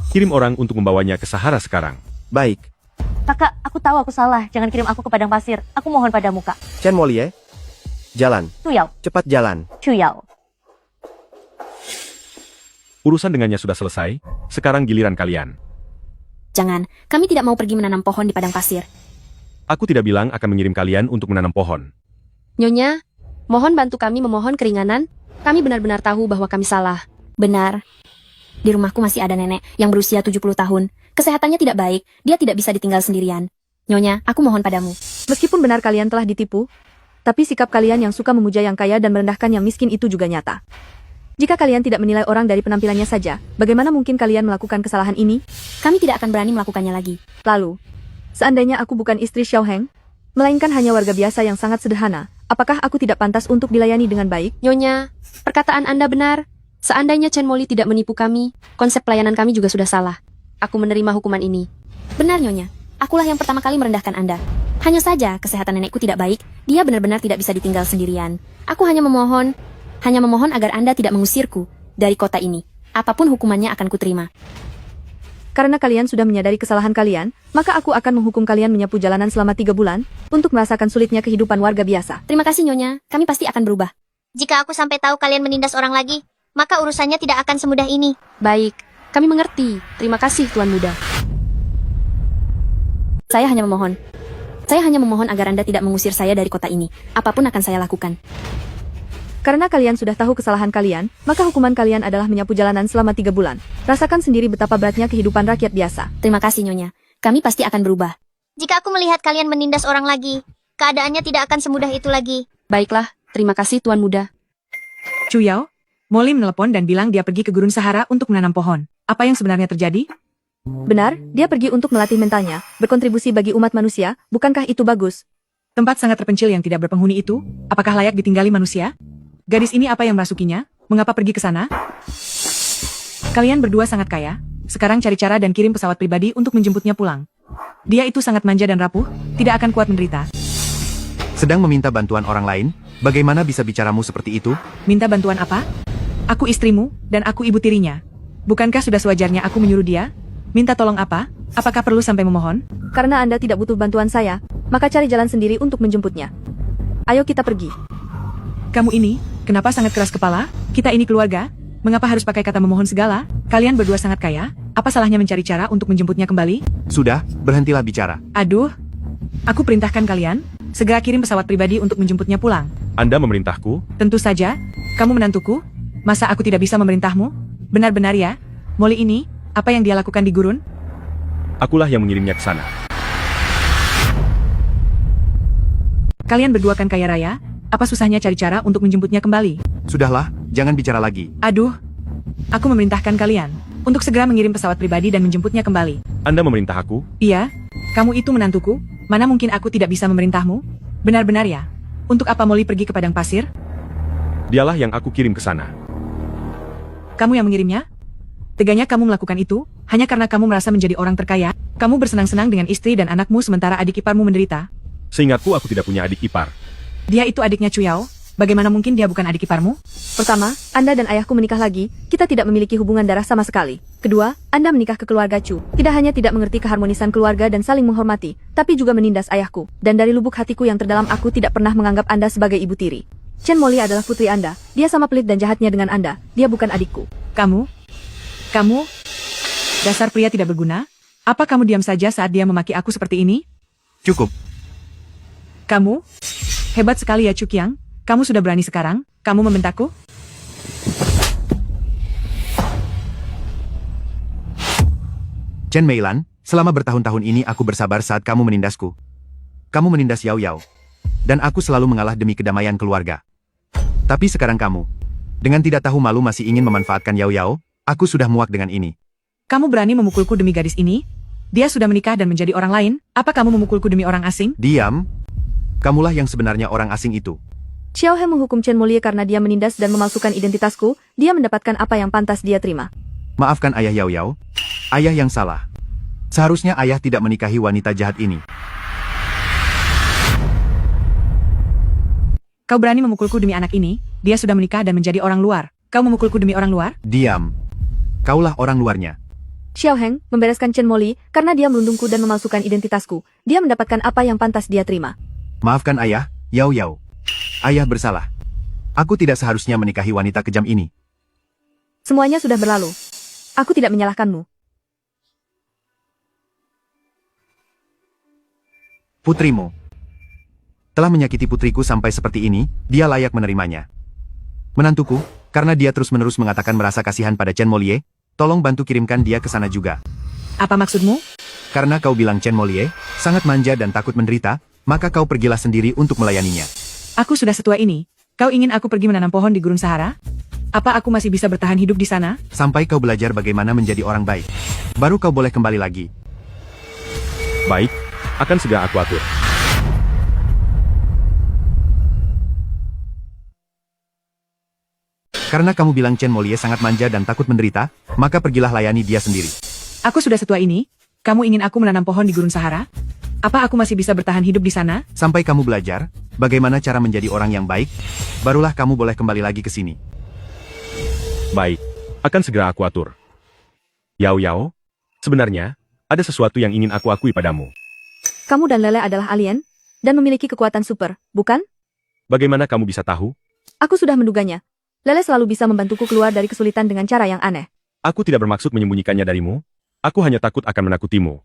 Kirim orang untuk membawanya ke Sahara sekarang. Baik, Kakak, aku tahu aku salah. Jangan kirim aku ke padang pasir. Aku mohon padamu, Kak. Chen Molie. Jalan, Cuyao. cepat jalan. Cuyao. Urusan dengannya sudah selesai, sekarang giliran kalian. Jangan, kami tidak mau pergi menanam pohon di padang pasir. Aku tidak bilang akan mengirim kalian untuk menanam pohon. Nyonya, mohon bantu kami memohon keringanan. Kami benar-benar tahu bahwa kami salah. Benar. Di rumahku masih ada nenek yang berusia 70 tahun. Kesehatannya tidak baik, dia tidak bisa ditinggal sendirian. Nyonya, aku mohon padamu. Meskipun benar kalian telah ditipu, tapi sikap kalian yang suka memuja yang kaya dan merendahkan yang miskin itu juga nyata. Jika kalian tidak menilai orang dari penampilannya saja, bagaimana mungkin kalian melakukan kesalahan ini? Kami tidak akan berani melakukannya lagi. Lalu, seandainya aku bukan istri Xiao Heng, melainkan hanya warga biasa yang sangat sederhana, apakah aku tidak pantas untuk dilayani dengan baik? Nyonya, perkataan Anda benar. Seandainya Chen Moli tidak menipu kami, konsep pelayanan kami juga sudah salah. Aku menerima hukuman ini. Benar, Nyonya. Akulah yang pertama kali merendahkan Anda. Hanya saja, kesehatan nenekku tidak baik, dia benar-benar tidak bisa ditinggal sendirian. Aku hanya memohon agar Anda tidak mengusirku dari kota ini. Apapun hukumannya akan kuterima. Karena kalian sudah menyadari kesalahan kalian, maka aku akan menghukum kalian menyapu jalanan selama 3 bulan, untuk merasakan sulitnya kehidupan warga biasa. Terima kasih, Nyonya. Kami pasti akan berubah. Jika aku sampai tahu kalian menindas orang lagi, maka urusannya tidak akan semudah ini. Baik, kami mengerti. Terima kasih, Tuan Muda. Saya hanya memohon agar Anda tidak mengusir saya dari kota ini. Apapun akan saya lakukan. Karena kalian sudah tahu kesalahan kalian, maka hukuman kalian adalah menyapu jalanan selama 3 bulan. Rasakan sendiri betapa beratnya kehidupan rakyat biasa. Terima kasih, Nyonya. Kami pasti akan berubah. Jika aku melihat kalian menindas orang lagi, keadaannya tidak akan semudah itu lagi. Baiklah, terima kasih Tuan Muda. Cuyao, Molly menelepon dan bilang dia pergi ke Gurun Sahara untuk menanam pohon. Apa yang sebenarnya terjadi? Benar, dia pergi untuk melatih mentalnya, berkontribusi bagi umat manusia, bukankah itu bagus? Tempat sangat terpencil yang tidak berpenghuni itu, apakah layak ditinggali manusia? Gadis ini apa yang merasukinya? Mengapa pergi ke sana? Kalian berdua sangat kaya, sekarang cari cara dan kirim pesawat pribadi untuk menjemputnya pulang. Dia itu sangat manja dan rapuh, tidak akan kuat menderita. Sedang meminta bantuan orang lain, bagaimana bisa bicaramu seperti itu? Minta bantuan apa? Aku istrimu, dan aku ibu tirinya. Bukankah sudah sewajarnya aku menyuruh dia? Minta tolong apa? Apakah perlu sampai memohon? Karena Anda tidak butuh bantuan saya, maka cari jalan sendiri untuk menjemputnya. Ayo kita pergi. Kamu ini, kenapa sangat keras kepala? Kita ini keluarga. Mengapa harus pakai kata memohon segala? Kalian berdua sangat kaya. Apa salahnya mencari cara untuk menjemputnya kembali? Sudah, berhentilah bicara. Aduh, aku perintahkan kalian, segera kirim pesawat pribadi untuk menjemputnya pulang. Anda memerintahku? Tentu saja, kamu menantuku. Masa aku tidak bisa memerintahmu? Benar-benar ya? Molly ini, apa yang dia lakukan di gurun? Akulah yang mengirimnya ke sana. Kalian berdua kan kaya raya? Apa susahnya cari cara untuk menjemputnya kembali? Sudahlah, jangan bicara lagi. Aduh, aku memerintahkan kalian untuk segera mengirim pesawat pribadi dan menjemputnya kembali. Anda memerintah aku? Iya, kamu itu menantuku. Mana mungkin aku tidak bisa memerintahmu? Benar-benar ya? Untuk apa Molly pergi ke padang pasir? Dialah yang aku kirim ke sana. Kamu yang mengirimnya? Teganya kamu melakukan itu, hanya karena kamu merasa menjadi orang terkaya? Kamu bersenang-senang dengan istri dan anakmu sementara adik iparmu menderita? Seingatku aku tidak punya adik ipar. Dia itu adiknya Cuyao. Bagaimana mungkin dia bukan adik iparmu? Pertama, Anda dan ayahku menikah lagi, kita tidak memiliki hubungan darah sama sekali. Kedua, Anda menikah ke keluarga Chu. Tidak hanya tidak mengerti keharmonisan keluarga dan saling menghormati, tapi juga menindas ayahku. Dan dari lubuk hatiku yang terdalam aku tidak pernah menganggap Anda sebagai ibu tiri. Chen Molly adalah putri Anda. Dia sama pelit dan jahatnya dengan Anda. Dia bukan adikku. Kamu, dasar pria tidak berguna. Apa kamu diam saja saat dia memaki aku seperti ini? Cukup. Kamu, hebat sekali ya Cukyang. Kamu sudah berani sekarang? Kamu membentakku? Chen Meilan, selama bertahun-tahun ini aku bersabar saat kamu menindasku. Kamu menindas Yao Yao. dan aku selalu mengalah demi kedamaian keluarga. Tapi sekarang kamu, dengan tidak tahu malu masih ingin memanfaatkan Yao Yao, aku sudah muak dengan ini. Kamu berani memukulku demi gadis ini? Dia sudah menikah dan menjadi orang lain, apa kamu memukulku demi orang asing? Diam. Kamulah yang sebenarnya orang asing itu. Xiao He menghukum Chen Molie karena dia menindas dan memalsukan identitasku, dia mendapatkan apa yang pantas dia terima. Maafkan ayah Yao Yao. Ayah yang salah. Seharusnya ayah tidak menikahi wanita jahat ini. Kau berani memukulku demi anak ini? Dia sudah menikah dan menjadi orang luar. Kau memukulku demi orang luar? Diam. Kaulah orang luarnya. Xiao Heng membereskan Chen Molie karena dia melundungku dan memalsukan identitasku. Dia mendapatkan apa yang pantas dia terima. Maafkan ayah, Yao Yao. Ayah bersalah. Aku tidak seharusnya menikahi wanita kejam ini. Semuanya sudah berlalu. Aku tidak menyalahkanmu. Putrimu telah menyakiti putriku sampai seperti ini, dia layak menerimanya. Menantuku, karena dia terus-menerus mengatakan merasa kasihan pada Chen Molie, tolong bantu kirimkan dia ke sana juga. Apa maksudmu? Karena kau bilang Chen Molie sangat manja dan takut menderita, maka kau pergilah sendiri untuk melayaninya. Aku sudah setua ini. Kau ingin aku pergi menanam pohon di Gurun Sahara? Apa aku masih bisa bertahan hidup di sana? Sampai kau belajar bagaimana menjadi orang baik. Baru kau boleh kembali lagi. Baik, akan segera aku atur. Karena kamu bilang Chen Molie sangat manja dan takut menderita, maka pergilah layani dia sendiri. Aku sudah setua ini. Kamu ingin aku menanam pohon di Gurun Sahara? Apa aku masih bisa bertahan hidup di sana? Sampai kamu belajar bagaimana cara menjadi orang yang baik, barulah kamu boleh kembali lagi ke sini. Baik, akan segera aku atur. Yao Yao, sebenarnya, ada sesuatu yang ingin aku akui padamu. Kamu dan Lele adalah alien, dan memiliki kekuatan super, bukan? Bagaimana kamu bisa tahu? Aku sudah menduganya. Lele selalu bisa membantuku keluar dari kesulitan dengan cara yang aneh. Aku tidak bermaksud menyembunyikannya darimu. Aku hanya takut akan menakutimu.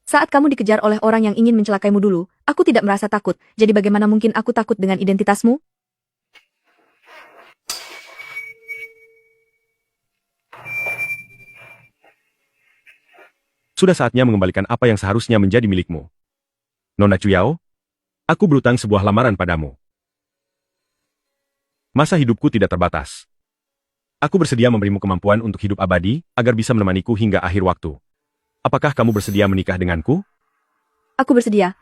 Saat kamu dikejar oleh orang yang ingin mencelakaimu dulu, aku tidak merasa takut, jadi bagaimana mungkin aku takut dengan identitasmu? Sudah saatnya mengembalikan apa yang seharusnya menjadi milikmu. Nona Chuyao, aku berutang sebuah lamaran padamu. Masa hidupku tidak terbatas. Aku bersedia memberimu kemampuan untuk hidup abadi, agar bisa menemaniku hingga akhir waktu. Apakah kamu bersedia menikah denganku? Aku bersedia.